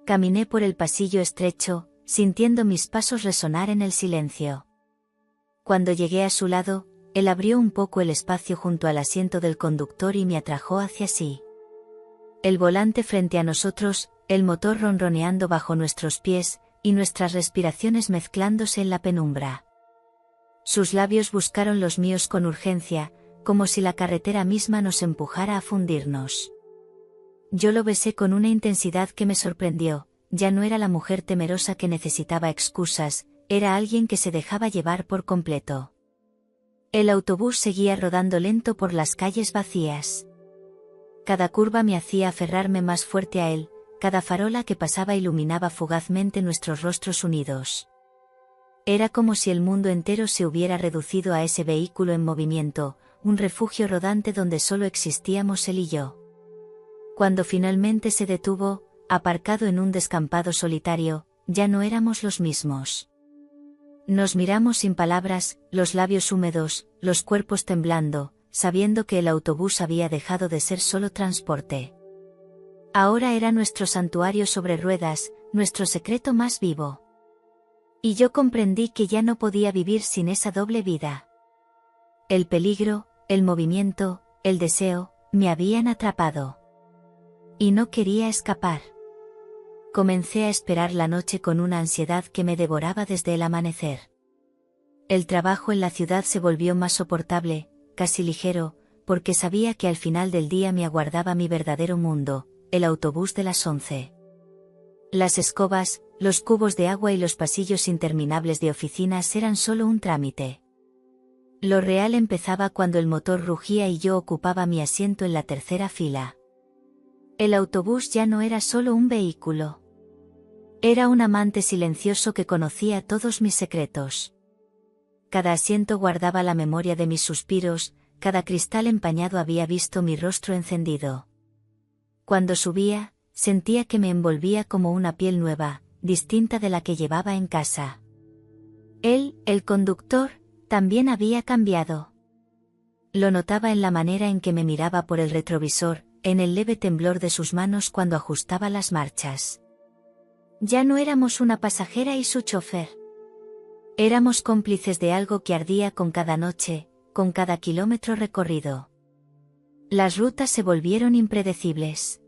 Caminé por el pasillo estrecho, sintiendo mis pasos resonar en el silencio. Cuando llegué a su lado, él abrió un poco el espacio junto al asiento del conductor y me atrajo hacia sí. El volante frente a nosotros, el motor ronroneando bajo nuestros pies, y nuestras respiraciones mezclándose en la penumbra. Sus labios buscaron los míos con urgencia, como si la carretera misma nos empujara a fundirnos. Yo lo besé con una intensidad que me sorprendió. Ya no era la mujer temerosa que necesitaba excusas, era alguien que se dejaba llevar por completo. El autobús seguía rodando lento por las calles vacías. Cada curva me hacía aferrarme más fuerte a él, cada farola que pasaba iluminaba fugazmente nuestros rostros unidos. Era como si el mundo entero se hubiera reducido a ese vehículo en movimiento, un refugio rodante donde solo existíamos él y yo. Cuando finalmente se detuvo, aparcado en un descampado solitario, ya no éramos los mismos. Nos miramos sin palabras, los labios húmedos, los cuerpos temblando, sabiendo que el autobús había dejado de ser solo transporte. Ahora era nuestro santuario sobre ruedas, nuestro secreto más vivo. Y yo comprendí que ya no podía vivir sin esa doble vida. El peligro, el movimiento, el deseo, me habían atrapado. Y no quería escapar. Comencé a esperar la noche con una ansiedad que me devoraba desde el amanecer. El trabajo en la ciudad se volvió más soportable, casi ligero, porque sabía que al final del día me aguardaba mi verdadero mundo, el autobús de las 11. Las escobas, los cubos de agua y los pasillos interminables de oficinas eran solo un trámite. Lo real empezaba cuando el motor rugía y yo ocupaba mi asiento en la tercera fila. El autobús ya no era solo un vehículo. Era un amante silencioso que conocía todos mis secretos. Cada asiento guardaba la memoria de mis suspiros, cada cristal empañado había visto mi rostro encendido. Cuando subía, sentía que me envolvía como una piel nueva, distinta de la que llevaba en casa. Él, el conductor, también había cambiado. Lo notaba en la manera en que me miraba por el retrovisor, en el leve temblor de sus manos cuando ajustaba las marchas. Ya no éramos una pasajera y su chofer. Éramos cómplices de algo que ardía con cada noche, con cada kilómetro recorrido. Las rutas se volvieron impredecibles.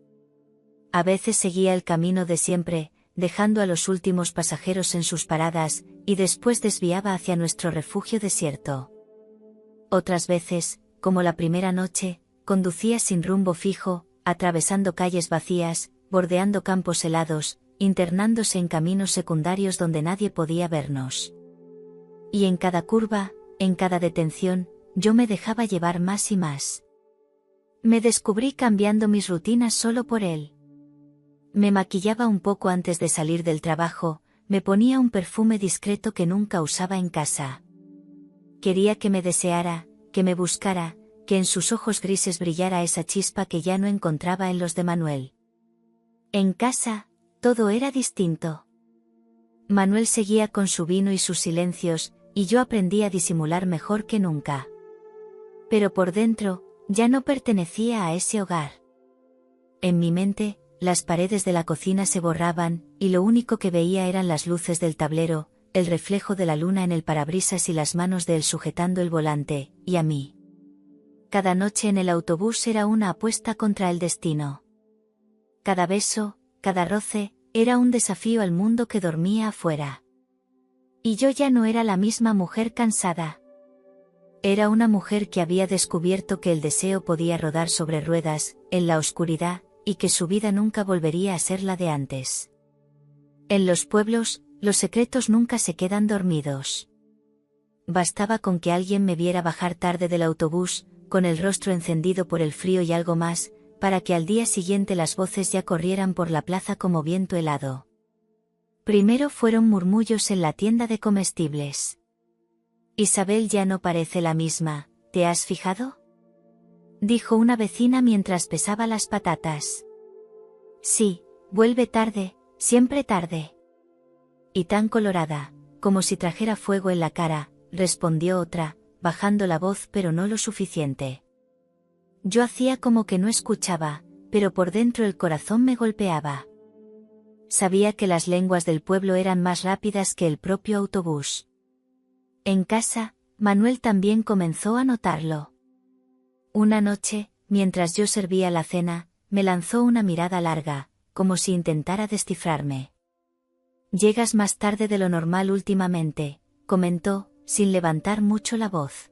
A veces seguía el camino de siempre, dejando a los últimos pasajeros en sus paradas, y después desviaba hacia nuestro refugio desierto. Otras veces, como la primera noche, conducía sin rumbo fijo, atravesando calles vacías, bordeando campos helados, internándose en caminos secundarios donde nadie podía vernos. Y en cada curva, en cada detención, yo me dejaba llevar más y más. Me descubrí cambiando mis rutinas solo por él. Me maquillaba un poco antes de salir del trabajo, me ponía un perfume discreto que nunca usaba en casa. Quería que me deseara, que me buscara, que en sus ojos grises brillara esa chispa que ya no encontraba en los de Manuel. En casa, todo era distinto. Manuel seguía con su vino y sus silencios, y yo aprendí a disimular mejor que nunca. Pero por dentro, ya no pertenecía a ese hogar. En mi mente, las paredes de la cocina se borraban, y lo único que veía eran las luces del tablero, el reflejo de la luna en el parabrisas y las manos de él sujetando el volante, y a mí. Cada noche en el autobús era una apuesta contra el destino. Cada beso, cada roce, era un desafío al mundo que dormía afuera. Y yo ya no era la misma mujer cansada. Era una mujer que había descubierto que el deseo podía rodar sobre ruedas, en la oscuridad, y que su vida nunca volvería a ser la de antes. En los pueblos, los secretos nunca se quedan dormidos. Bastaba con que alguien me viera bajar tarde del autobús, con el rostro encendido por el frío y algo más, para que al día siguiente las voces ya corrieran por la plaza como viento helado. Primero fueron murmullos en la tienda de comestibles. Isabel ya no parece la misma, ¿te has fijado? dijo una vecina mientras pesaba las patatas. Sí, vuelve tarde, siempre tarde. Y tan colorada, como si trajera fuego en la cara, respondió otra, bajando la voz pero no lo suficiente. Yo hacía como que no escuchaba, pero por dentro el corazón me golpeaba. Sabía que las lenguas del pueblo eran más rápidas que el propio autobús. En casa, Manuel también comenzó a notarlo. Una noche, mientras yo servía la cena, me lanzó una mirada larga, como si intentara descifrarme. «Llegas más tarde de lo normal últimamente», comentó, sin levantar mucho la voz.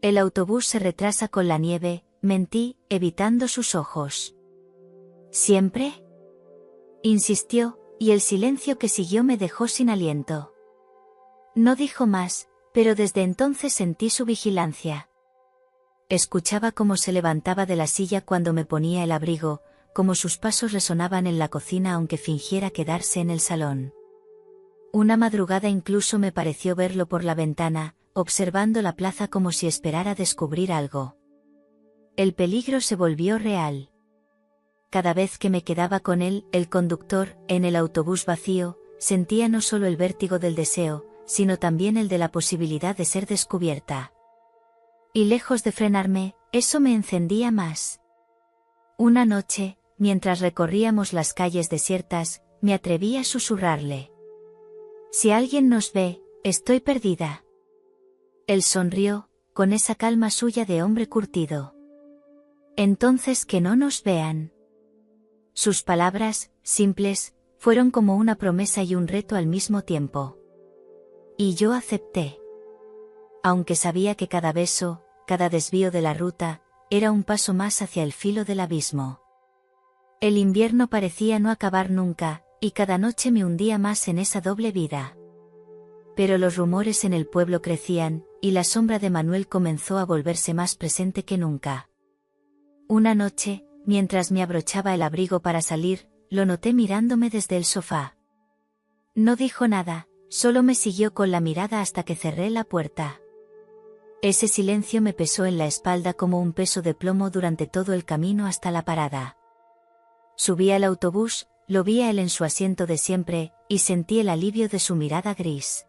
«El autobús se retrasa con la nieve», mentí, evitando sus ojos. «¿Siempre?», insistió, y el silencio que siguió me dejó sin aliento. No dijo más, pero desde entonces sentí su vigilancia. Escuchaba cómo se levantaba de la silla cuando me ponía el abrigo, cómo sus pasos resonaban en la cocina aunque fingiera quedarse en el salón. Una madrugada incluso me pareció verlo por la ventana, observando la plaza como si esperara descubrir algo. El peligro se volvió real. Cada vez que me quedaba con él, el conductor, en el autobús vacío, sentía no solo el vértigo del deseo, sino también el de la posibilidad de ser descubierta. Y lejos de frenarme, eso me encendía más. Una noche, mientras recorríamos las calles desiertas, me atreví a susurrarle. «Si alguien nos ve, estoy perdida». Él sonrió, con esa calma suya de hombre curtido. «Entonces que no nos vean». Sus palabras, simples, fueron como una promesa y un reto al mismo tiempo. Y yo acepté. Aunque sabía que cada beso, cada desvío de la ruta, era un paso más hacia el filo del abismo. El invierno parecía no acabar nunca, y cada noche me hundía más en esa doble vida. Pero los rumores en el pueblo crecían, y la sombra de Manuel comenzó a volverse más presente que nunca. Una noche, mientras me abrochaba el abrigo para salir, lo noté mirándome desde el sofá. No dijo nada, solo me siguió con la mirada hasta que cerré la puerta. Ese silencio me pesó en la espalda como un peso de plomo durante todo el camino hasta la parada. Subí al autobús, lo vi a él en su asiento de siempre, y sentí el alivio de su mirada gris.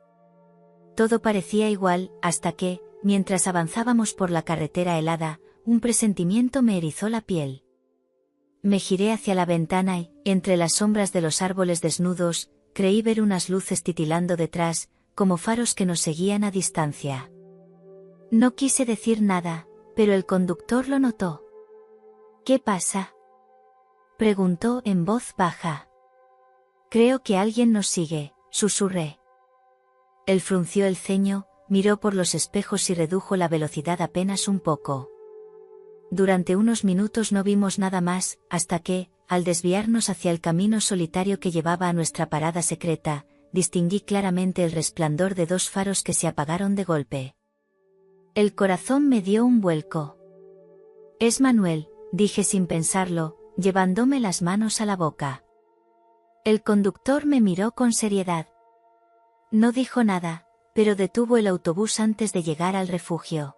Todo parecía igual, hasta que, mientras avanzábamos por la carretera helada, un presentimiento me erizó la piel. Me giré hacia la ventana y, entre las sombras de los árboles desnudos, creí ver unas luces titilando detrás, como faros que nos seguían a distancia. No quise decir nada, pero el conductor lo notó. «¿Qué pasa?», preguntó en voz baja. «Creo que alguien nos sigue», susurré. Él frunció el ceño, miró por los espejos y redujo la velocidad apenas un poco. Durante unos minutos no vimos nada más, hasta que, al desviarnos hacia el camino solitario que llevaba a nuestra parada secreta, distinguí claramente el resplandor de dos faros que se apagaron de golpe. El corazón me dio un vuelco. «Es Manuel», dije sin pensarlo, llevándome las manos a la boca. El conductor me miró con seriedad. No dijo nada, pero detuvo el autobús antes de llegar al refugio.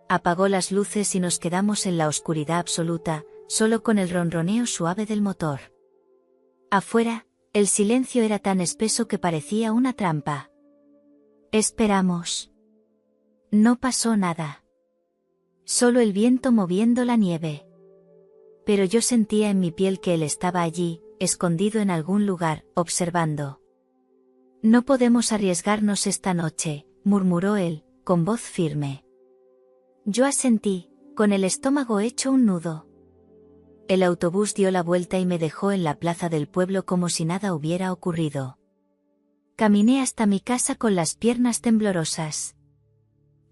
Apagó las luces y nos quedamos en la oscuridad absoluta, solo con el ronroneo suave del motor. Afuera, el silencio era tan espeso que parecía una trampa. Esperamos. No pasó nada. Solo el viento moviendo la nieve. Pero yo sentía en mi piel que él estaba allí, escondido en algún lugar, observando. «No podemos arriesgarnos esta noche», murmuró él, con voz firme. Yo asentí, con el estómago hecho un nudo. El autobús dio la vuelta y me dejó en la plaza del pueblo como si nada hubiera ocurrido. Caminé hasta mi casa con las piernas temblorosas.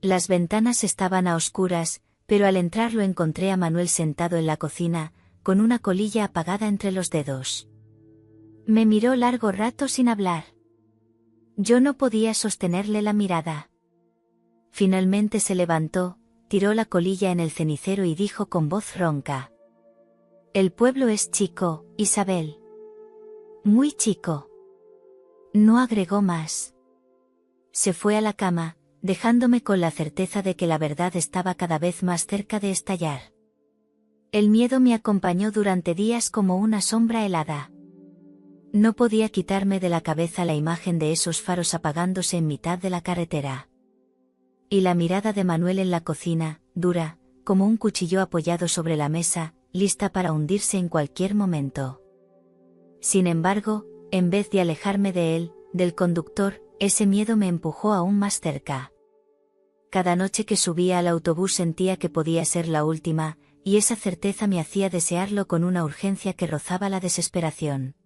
Las ventanas estaban a oscuras, pero al entrar lo encontré a Manuel sentado en la cocina, con una colilla apagada entre los dedos. Me miró largo rato sin hablar. Yo no podía sostenerle la mirada. Finalmente se levantó, tiró la colilla en el cenicero y dijo con voz ronca: «El pueblo es chico, Isabel. Muy chico». No agregó más. Se fue a la cama, dejándome con la certeza de que la verdad estaba cada vez más cerca de estallar. El miedo me acompañó durante días como una sombra helada. No podía quitarme de la cabeza la imagen de esos faros apagándose en mitad de la carretera. Y la mirada de Manuel en la cocina, dura, como un cuchillo apoyado sobre la mesa, lista para hundirse en cualquier momento. Sin embargo, en vez de alejarme de él, del conductor, ese miedo me empujó aún más cerca. Cada noche que subía al autobús sentía que podía ser la última, y esa certeza me hacía desearlo con una urgencia que rozaba la desesperación.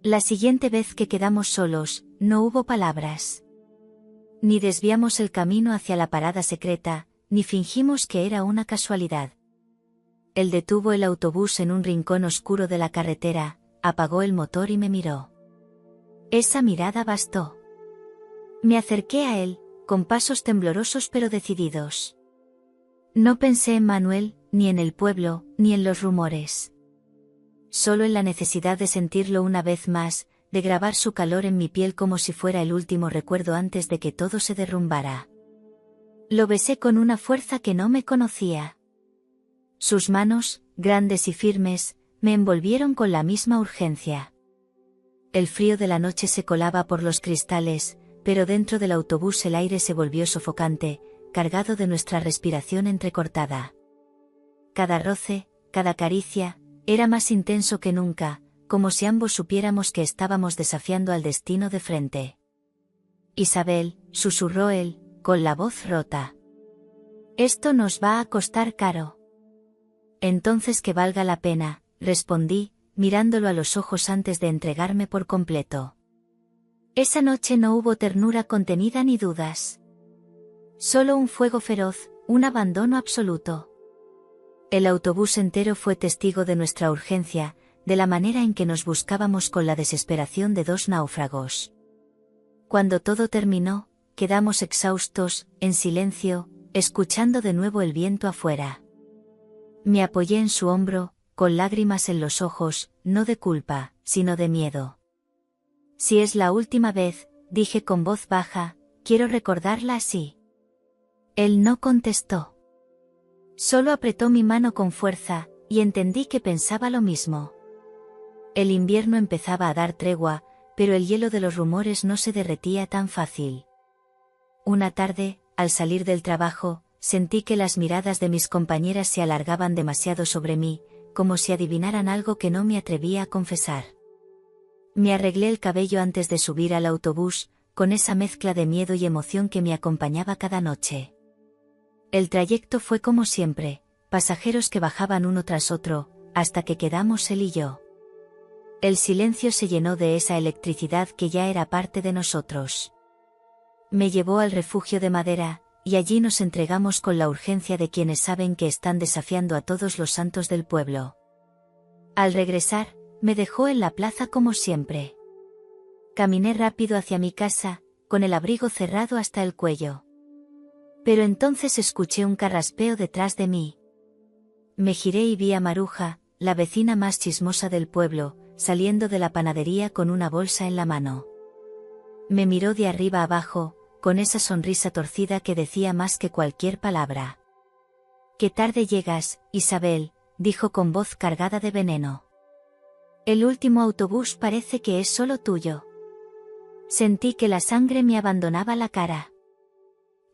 La siguiente vez que quedamos solos, no hubo palabras. Ni desviamos el camino hacia la parada secreta, ni fingimos que era una casualidad. Él detuvo el autobús en un rincón oscuro de la carretera, apagó el motor y me miró. Esa mirada bastó. Me acerqué a él, con pasos temblorosos pero decididos. No pensé en Manuel, ni en el pueblo, ni en los rumores. Solo en la necesidad de sentirlo una vez más, de grabar su calor en mi piel como si fuera el último recuerdo antes de que todo se derrumbara. Lo besé con una fuerza que no me conocía. Sus manos, grandes y firmes, me envolvieron con la misma urgencia. El frío de la noche se colaba por los cristales, pero dentro del autobús el aire se volvió sofocante, cargado de nuestra respiración entrecortada. Cada roce, cada caricia, era más intenso que nunca, como si ambos supiéramos que estábamos desafiando al destino de frente. Isabel, susurró él, con la voz rota. Esto nos va a costar caro. Entonces que valga la pena, respondí, mirándolo a los ojos antes de entregarme por completo. Esa noche no hubo ternura contenida ni dudas. Solo un fuego feroz, un abandono absoluto. El autobús entero fue testigo de nuestra urgencia, de la manera en que nos buscábamos con la desesperación de dos náufragos. Cuando todo terminó, quedamos exhaustos, en silencio, escuchando de nuevo el viento afuera. Me apoyé en su hombro, con lágrimas en los ojos, no de culpa, sino de miedo. Si es la última vez, dije con voz baja, quiero recordarla así. Él no contestó. Solo apretó mi mano con fuerza, y entendí que pensaba lo mismo. El invierno empezaba a dar tregua, pero el hielo de los rumores no se derretía tan fácil. Una tarde, al salir del trabajo, sentí que las miradas de mis compañeras se alargaban demasiado sobre mí, como si adivinaran algo que no me atrevía a confesar. Me arreglé el cabello antes de subir al autobús, con esa mezcla de miedo y emoción que me acompañaba cada noche. El trayecto fue como siempre, pasajeros que bajaban uno tras otro, hasta que quedamos él y yo. El silencio se llenó de esa electricidad que ya era parte de nosotros. Me llevó al refugio de madera, y allí nos entregamos con la urgencia de quienes saben que están desafiando a todos los santos del pueblo. Al regresar, me dejó en la plaza como siempre. Caminé rápido hacia mi casa, con el abrigo cerrado hasta el cuello. Pero entonces escuché un carraspeo detrás de mí. Me giré y vi a Maruja, la vecina más chismosa del pueblo, saliendo de la panadería con una bolsa en la mano. Me miró de arriba abajo, con esa sonrisa torcida que decía más que cualquier palabra. «Qué tarde llegas, Isabel», dijo con voz cargada de veneno. «El último autobús parece que es solo tuyo». Sentí que la sangre me abandonaba la cara.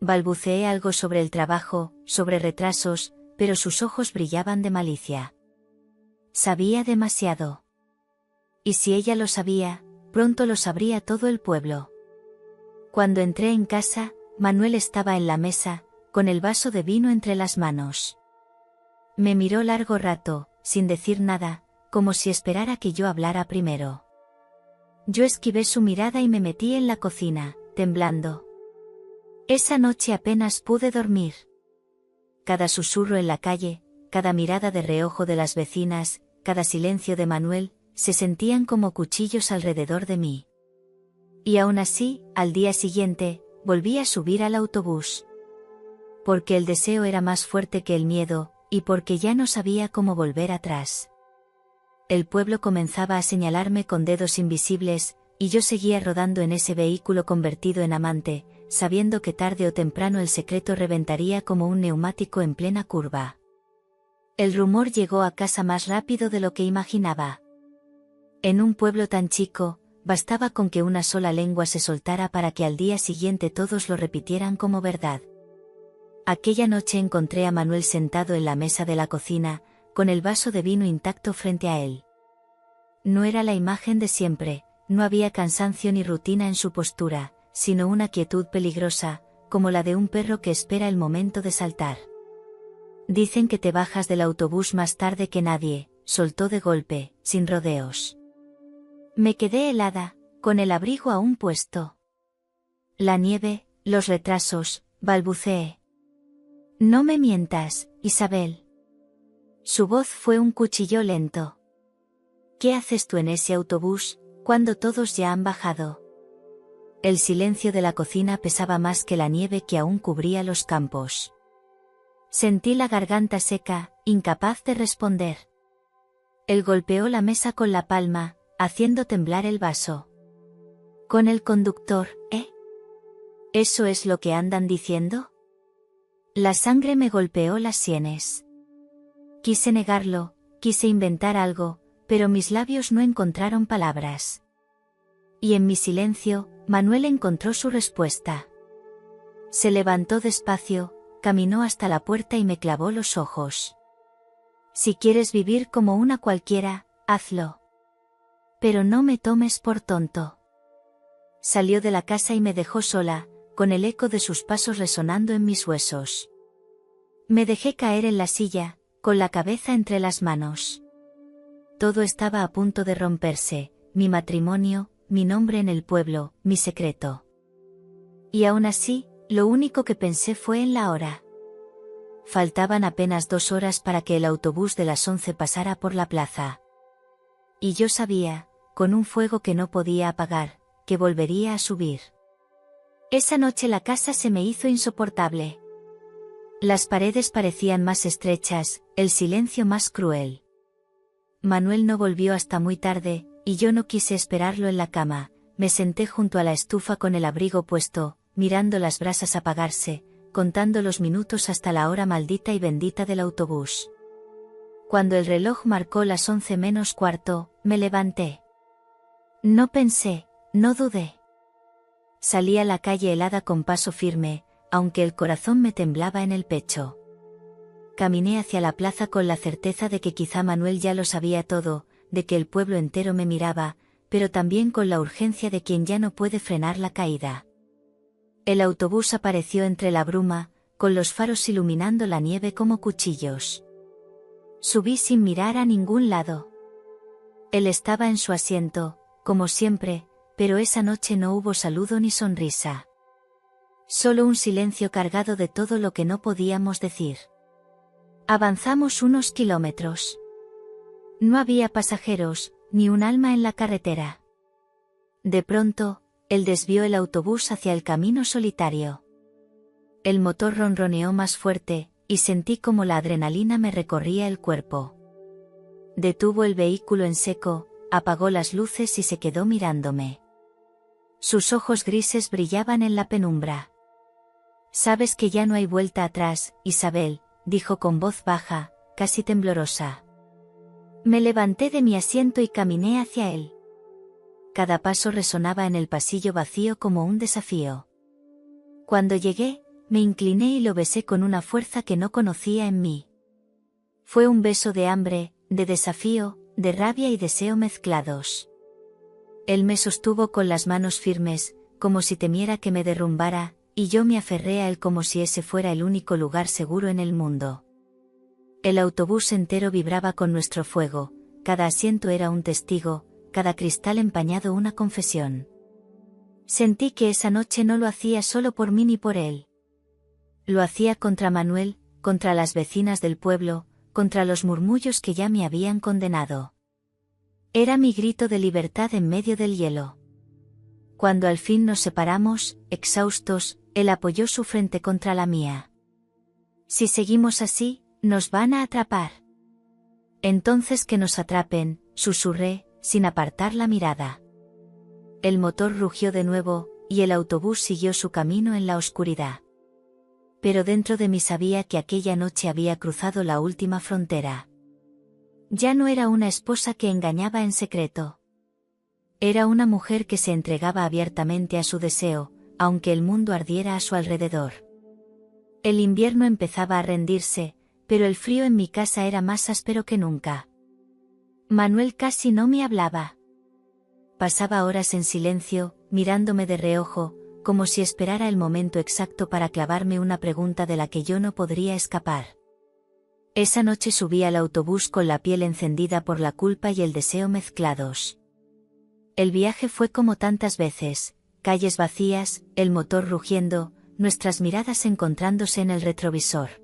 Balbuceé algo sobre el trabajo, sobre retrasos, pero sus ojos brillaban de malicia. Sabía demasiado. Y si ella lo sabía, pronto lo sabría todo el pueblo. Cuando entré en casa, Manuel estaba en la mesa, con el vaso de vino entre las manos. Me miró largo rato, sin decir nada, como si esperara que yo hablara primero. Yo esquivé su mirada y me metí en la cocina, temblando. Esa noche apenas pude dormir. Cada susurro en la calle, cada mirada de reojo de las vecinas, cada silencio de Manuel, se sentían como cuchillos alrededor de mí. Y aún así, al día siguiente, volví a subir al autobús. Porque el deseo era más fuerte que el miedo, y porque ya no sabía cómo volver atrás. El pueblo comenzaba a señalarme con dedos invisibles, y yo seguía rodando en ese vehículo convertido en amante, sabiendo que tarde o temprano el secreto reventaría como un neumático en plena curva. El rumor llegó a casa más rápido de lo que imaginaba. En un pueblo tan chico, bastaba con que una sola lengua se soltara para que al día siguiente todos lo repitieran como verdad. Aquella noche encontré a Manuel sentado en la mesa de la cocina, con el vaso de vino intacto frente a él. No era la imagen de siempre, no había cansancio ni rutina en su postura, sino una quietud peligrosa, como la de un perro que espera el momento de saltar. Dicen que te bajas del autobús más tarde que nadie, soltó de golpe, sin rodeos. Me quedé helada, con el abrigo aún puesto. La nieve, los retrasos, balbuceé. No me mientas, Isabel. Su voz fue un cuchillo lento. ¿Qué haces tú en ese autobús, cuando todos ya han bajado? El silencio de la cocina pesaba más que la nieve que aún cubría los campos. Sentí la garganta seca, incapaz de responder. Él golpeó la mesa con la palma, haciendo temblar el vaso. Con el conductor, ¿eh? ¿Eso es lo que andan diciendo? La sangre me golpeó las sienes. Quise negarlo, quise inventar algo, pero mis labios no encontraron palabras. Y en mi silencio, Manuel encontró su respuesta. Se levantó despacio, caminó hasta la puerta y me clavó los ojos. Si quieres vivir como una cualquiera, hazlo. Pero no me tomes por tonto. Salió de la casa y me dejó sola, con el eco de sus pasos resonando en mis huesos. Me dejé caer en la silla, con la cabeza entre las manos. Todo estaba a punto de romperse, mi matrimonio, mi nombre en el pueblo, mi secreto. Y aún así, lo único que pensé fue en la hora. Faltaban apenas 2 horas para que el autobús de las 11 pasara por la plaza. Y yo sabía, con un fuego que no podía apagar, que volvería a subir. Esa noche la casa se me hizo insoportable. Las paredes parecían más estrechas, el silencio más cruel. Manuel no volvió hasta muy tarde, y yo no quise esperarlo en la cama. Me senté junto a la estufa con el abrigo puesto, mirando las brasas apagarse, contando los minutos hasta la hora maldita y bendita del autobús. Cuando el reloj marcó las 11 menos cuarto, me levanté. No pensé, no dudé. Salí a la calle helada con paso firme, aunque el corazón me temblaba en el pecho. Caminé hacia la plaza con la certeza de que quizá Manuel ya lo sabía todo, de que el pueblo entero me miraba, pero también con la urgencia de quien ya no puede frenar la caída. El autobús apareció entre la bruma, con los faros iluminando la nieve como cuchillos. Subí sin mirar a ningún lado. Él estaba en su asiento, como siempre, pero esa noche no hubo saludo ni sonrisa. Solo un silencio cargado de todo lo que no podíamos decir. Avanzamos unos kilómetros. No había pasajeros, ni un alma en la carretera. De pronto, él desvió el autobús hacia el camino solitario. El motor ronroneó más fuerte, y sentí como la adrenalina me recorría el cuerpo. Detuvo el vehículo en seco, apagó las luces y se quedó mirándome. Sus ojos grises brillaban en la penumbra. Sabes que ya no hay vuelta atrás, Isabel, dijo con voz baja, casi temblorosa. Me levanté de mi asiento y caminé hacia él. Cada paso resonaba en el pasillo vacío como un desafío. Cuando llegué, me incliné y lo besé con una fuerza que no conocía en mí. Fue un beso de hambre, de desafío, de rabia y deseo mezclados. Él me sostuvo con las manos firmes, como si temiera que me derrumbara, y yo me aferré a él como si ese fuera el único lugar seguro en el mundo. El autobús entero vibraba con nuestro fuego, cada asiento era un testigo, cada cristal empañado una confesión. Sentí que esa noche no lo hacía solo por mí ni por él. Lo hacía contra Manuel, contra las vecinas del pueblo, contra los murmullos que ya me habían condenado. Era mi grito de libertad en medio del hielo. Cuando al fin nos separamos, exhaustos, él apoyó su frente contra la mía. Si seguimos así, nos van a atrapar. Entonces que nos atrapen, susurré, sin apartar la mirada. El motor rugió de nuevo, y el autobús siguió su camino en la oscuridad. Pero dentro de mí sabía que aquella noche había cruzado la última frontera. Ya no era una esposa que engañaba en secreto. Era una mujer que se entregaba abiertamente a su deseo, aunque el mundo ardiera a su alrededor. El invierno empezaba a rendirse, pero el frío en mi casa era más áspero que nunca. Manuel casi no me hablaba. Pasaba horas en silencio, mirándome de reojo, como si esperara el momento exacto para clavarme una pregunta de la que yo no podría escapar. Esa noche subí al autobús con la piel encendida por la culpa y el deseo mezclados. El viaje fue como tantas veces, calles vacías, el motor rugiendo, nuestras miradas encontrándose en el retrovisor.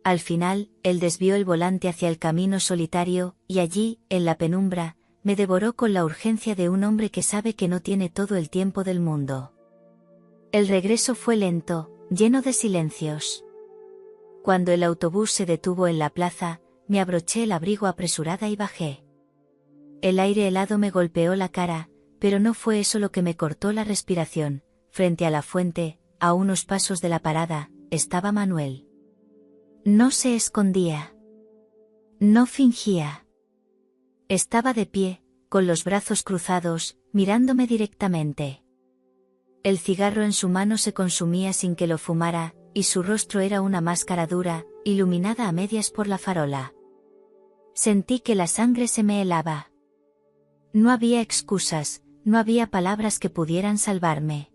Al final, él desvió el volante hacia el camino solitario, y allí, en la penumbra, me devoró con la urgencia de un hombre que sabe que no tiene todo el tiempo del mundo. El regreso fue lento, lleno de silencios. Cuando el autobús se detuvo en la plaza, me abroché el abrigo apresurada y bajé. El aire helado me golpeó la cara, pero no fue eso lo que me cortó la respiración. Frente a la fuente, a unos pasos de la parada, estaba Manuel. No se escondía. No fingía. Estaba de pie, con los brazos cruzados, mirándome directamente. El cigarro en su mano se consumía sin que lo fumara, y su rostro era una máscara dura, iluminada a medias por la farola. Sentí que la sangre se me helaba. No había excusas, no había palabras que pudieran salvarme.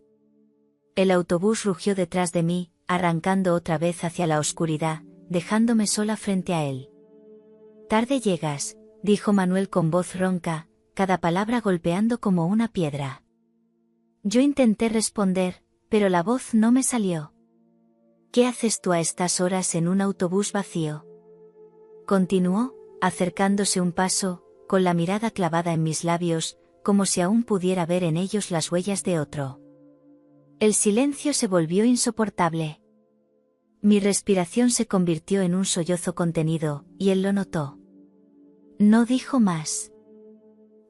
El autobús rugió detrás de mí, arrancando otra vez hacia la oscuridad, dejándome sola frente a él. «Tarde llegas», dijo Manuel con voz ronca, cada palabra golpeando como una piedra. Yo intenté responder, pero la voz no me salió. «¿Qué haces tú a estas horas en un autobús vacío?», continuó, acercándose un paso, con la mirada clavada en mis labios, como si aún pudiera ver en ellos las huellas de otro. El silencio se volvió insoportable. Mi respiración se convirtió en un sollozo contenido, y él lo notó. No dijo más.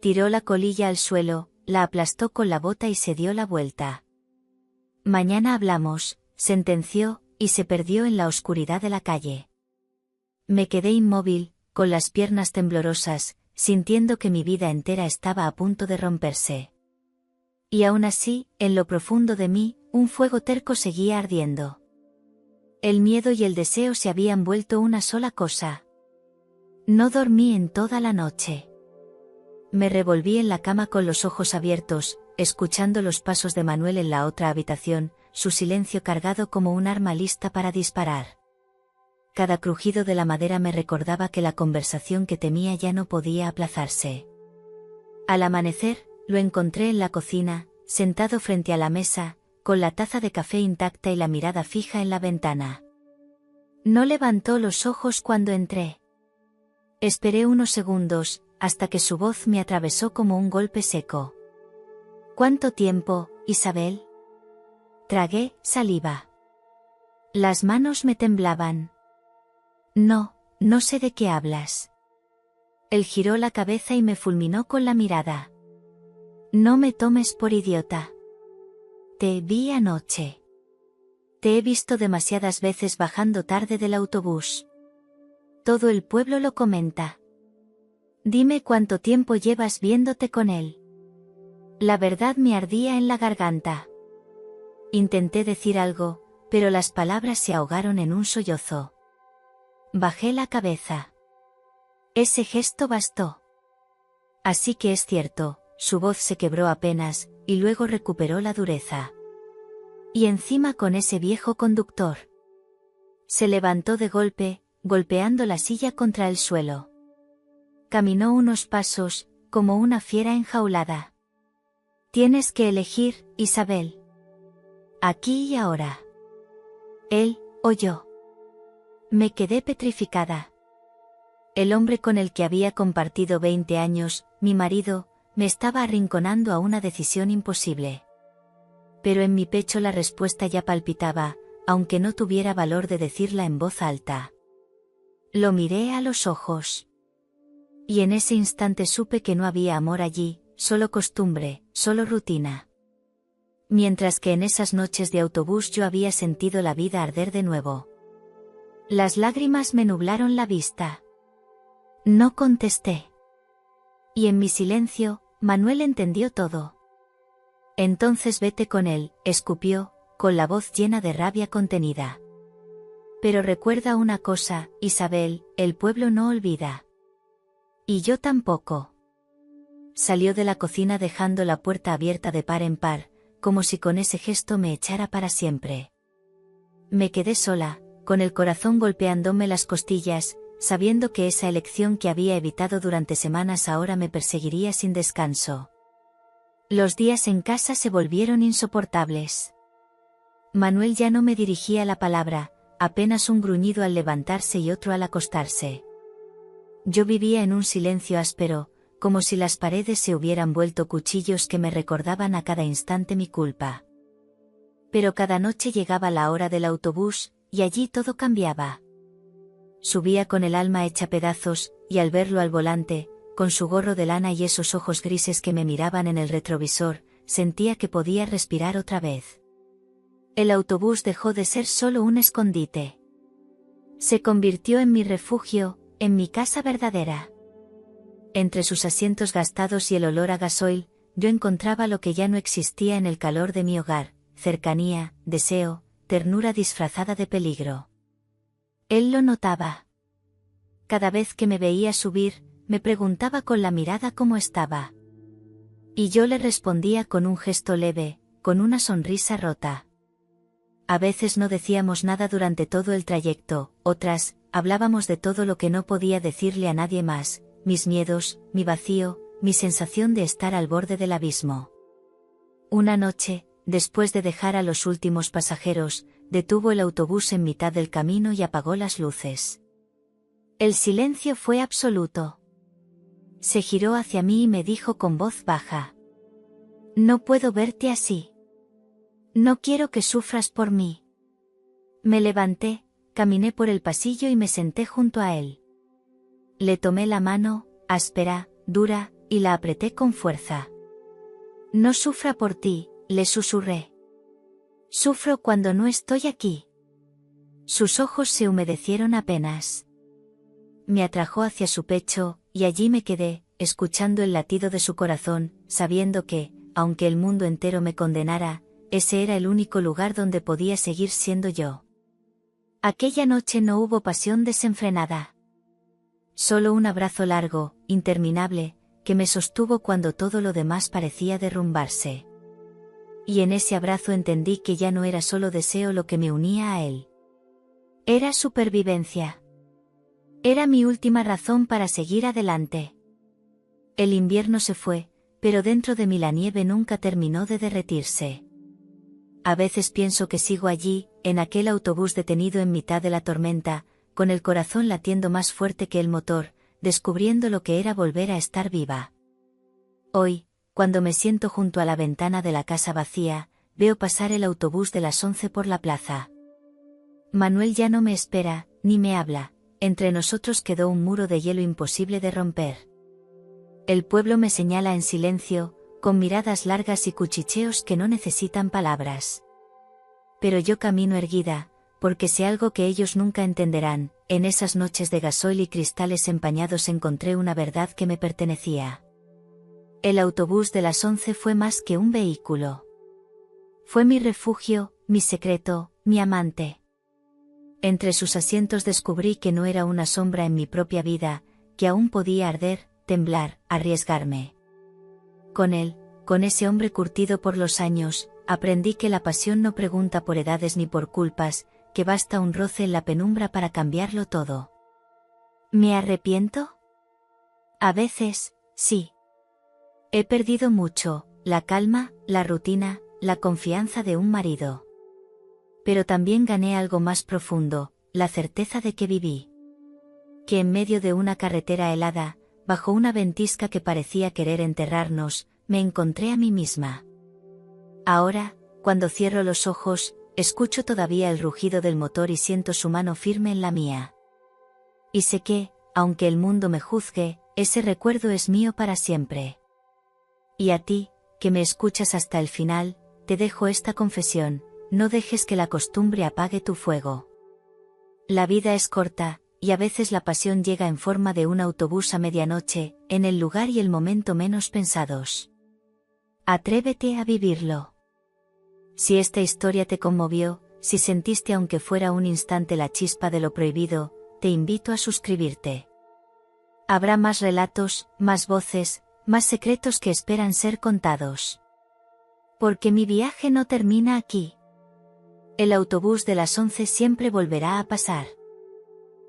Tiró la colilla al suelo, la aplastó con la bota y se dio la vuelta. «Mañana hablamos», sentenció, y se perdió en la oscuridad de la calle. Me quedé inmóvil, con las piernas temblorosas, sintiendo que mi vida entera estaba a punto de romperse. Y aún así, en lo profundo de mí, un fuego terco seguía ardiendo. El miedo y el deseo se habían vuelto una sola cosa. No dormí en toda la noche. Me revolví en la cama con los ojos abiertos, escuchando los pasos de Manuel en la otra habitación, su silencio cargado como un arma lista para disparar. Cada crujido de la madera me recordaba que la conversación que temía ya no podía aplazarse. Al amanecer, lo encontré en la cocina, sentado frente a la mesa, con la taza de café intacta y la mirada fija en la ventana. No levantó los ojos cuando entré. Esperé unos segundos, hasta que su voz me atravesó como un golpe seco. «¿Cuánto tiempo, Isabel?». Tragué saliva. Las manos me temblaban. No sé de qué hablas». Él giró la cabeza y me fulminó con la mirada. «No me tomes por idiota. Te vi anoche. Te he visto demasiadas veces bajando tarde del autobús. Todo el pueblo lo comenta. Dime cuánto tiempo llevas viéndote con él». La verdad me ardía en la garganta. Intenté decir algo, pero las palabras se ahogaron en un sollozo. Bajé la cabeza. Ese gesto bastó. Así que es cierto, su voz se quebró apenas, y luego recuperó la dureza. Y encima con ese viejo conductor. Se levantó de golpe, golpeando la silla contra el suelo. Caminó unos pasos, como una fiera enjaulada. «Tienes que elegir, Isabel. Aquí y ahora. Él, o yo». Me quedé petrificada. El hombre con el que había compartido 20 años, mi marido, me estaba arrinconando a una decisión imposible. Pero en mi pecho la respuesta ya palpitaba, aunque no tuviera valor de decirla en voz alta. Lo miré a los ojos. Y en ese instante supe que no había amor allí, solo costumbre, solo rutina. Mientras que en esas noches de autobús yo había sentido la vida arder de nuevo. Las lágrimas me nublaron la vista. No contesté. Y en mi silencio, Manuel entendió todo. Entonces vete con él, escupió, con la voz llena de rabia contenida. Pero recuerda una cosa, Isabel, el pueblo no olvida. Y yo tampoco. Salió de la cocina dejando la puerta abierta de par en par, como si con ese gesto me echara para siempre. Me quedé sola, con el corazón golpeándome las costillas, sabiendo que esa elección que había evitado durante semanas ahora me perseguiría sin descanso. Los días en casa se volvieron insoportables. Manuel ya no me dirigía la palabra, apenas un gruñido al levantarse y otro al acostarse. Yo vivía en un silencio áspero, como si las paredes se hubieran vuelto cuchillos que me recordaban a cada instante mi culpa. Pero cada noche llegaba la hora del autobús, y allí todo cambiaba. Subía con el alma hecha pedazos, y al verlo al volante, con su gorro de lana y esos ojos grises que me miraban en el retrovisor, sentía que podía respirar otra vez. El autobús dejó de ser solo un escondite. Se convirtió en mi refugio, en mi casa verdadera. Entre sus asientos gastados y el olor a gasoil, yo encontraba lo que ya no existía en el calor de mi hogar: cercanía, deseo, ternura disfrazada de peligro. Él lo notaba. Cada vez que me veía subir, me preguntaba con la mirada cómo estaba. Y yo le respondía con un gesto leve, con una sonrisa rota. A veces no decíamos nada durante todo el trayecto, otras, hablábamos de todo lo que no podía decirle a nadie más: mis miedos, mi vacío, mi sensación de estar al borde del abismo. Una noche, después de dejar a los últimos pasajeros, detuvo el autobús en mitad del camino y apagó las luces. El silencio fue absoluto. Se giró hacia mí y me dijo con voz baja: no puedo verte así. No quiero que sufras por mí. Me levanté, caminé por el pasillo y me senté junto a él. Le tomé la mano, áspera, dura, y la apreté con fuerza. No sufra por ti, le susurré. Sufro cuando no estoy aquí. Sus ojos se humedecieron apenas. Me atrajo hacia su pecho, y allí me quedé, escuchando el latido de su corazón, sabiendo que, aunque el mundo entero me condenara, ese era el único lugar donde podía seguir siendo yo. Aquella noche no hubo pasión desenfrenada. Solo un abrazo largo, interminable, que me sostuvo cuando todo lo demás parecía derrumbarse. Y en ese abrazo entendí que ya no era solo deseo lo que me unía a él. Era supervivencia. Era mi última razón para seguir adelante. El invierno se fue, pero dentro de mí la nieve nunca terminó de derretirse. A veces pienso que sigo allí, en aquel autobús detenido en mitad de la tormenta, con el corazón latiendo más fuerte que el motor, descubriendo lo que era volver a estar viva. Hoy, cuando me siento junto a la ventana de la casa vacía, veo pasar el autobús de las 11 por la plaza. Manuel ya no me espera, ni me habla, entre nosotros quedó un muro de hielo imposible de romper. El pueblo me señala en silencio, con miradas largas y cuchicheos que no necesitan palabras. Pero yo camino erguida, porque sé algo que ellos nunca entenderán: en esas noches de gasoil y cristales empañados encontré una verdad que me pertenecía. El autobús de las 11 fue más que un vehículo. Fue mi refugio, mi secreto, mi amante. Entre sus asientos descubrí que no era una sombra en mi propia vida, que aún podía arder, temblar, arriesgarme. Con él, con ese hombre curtido por los años, aprendí que la pasión no pregunta por edades ni por culpas, que basta un roce en la penumbra para cambiarlo todo. ¿Me arrepiento? A veces, sí. He perdido mucho: la calma, la rutina, la confianza de un marido. Pero también gané algo más profundo: la certeza de que viví. Que en medio de una carretera helada, bajo una ventisca que parecía querer enterrarnos, me encontré a mí misma. Ahora, cuando cierro los ojos, escucho todavía el rugido del motor y siento su mano firme en la mía. Y sé que, aunque el mundo me juzgue, ese recuerdo es mío para siempre. Y a ti, que me escuchas hasta el final, te dejo esta confesión: no dejes que la costumbre apague tu fuego. La vida es corta, y a veces la pasión llega en forma de un autobús a medianoche, en el lugar y el momento menos pensados. Atrévete a vivirlo. Si esta historia te conmovió, si sentiste aunque fuera un instante la chispa de lo prohibido, te invito a suscribirte. Habrá más relatos, más voces, más secretos que esperan ser contados. Porque mi viaje no termina aquí. El autobús de las 11 siempre volverá a pasar.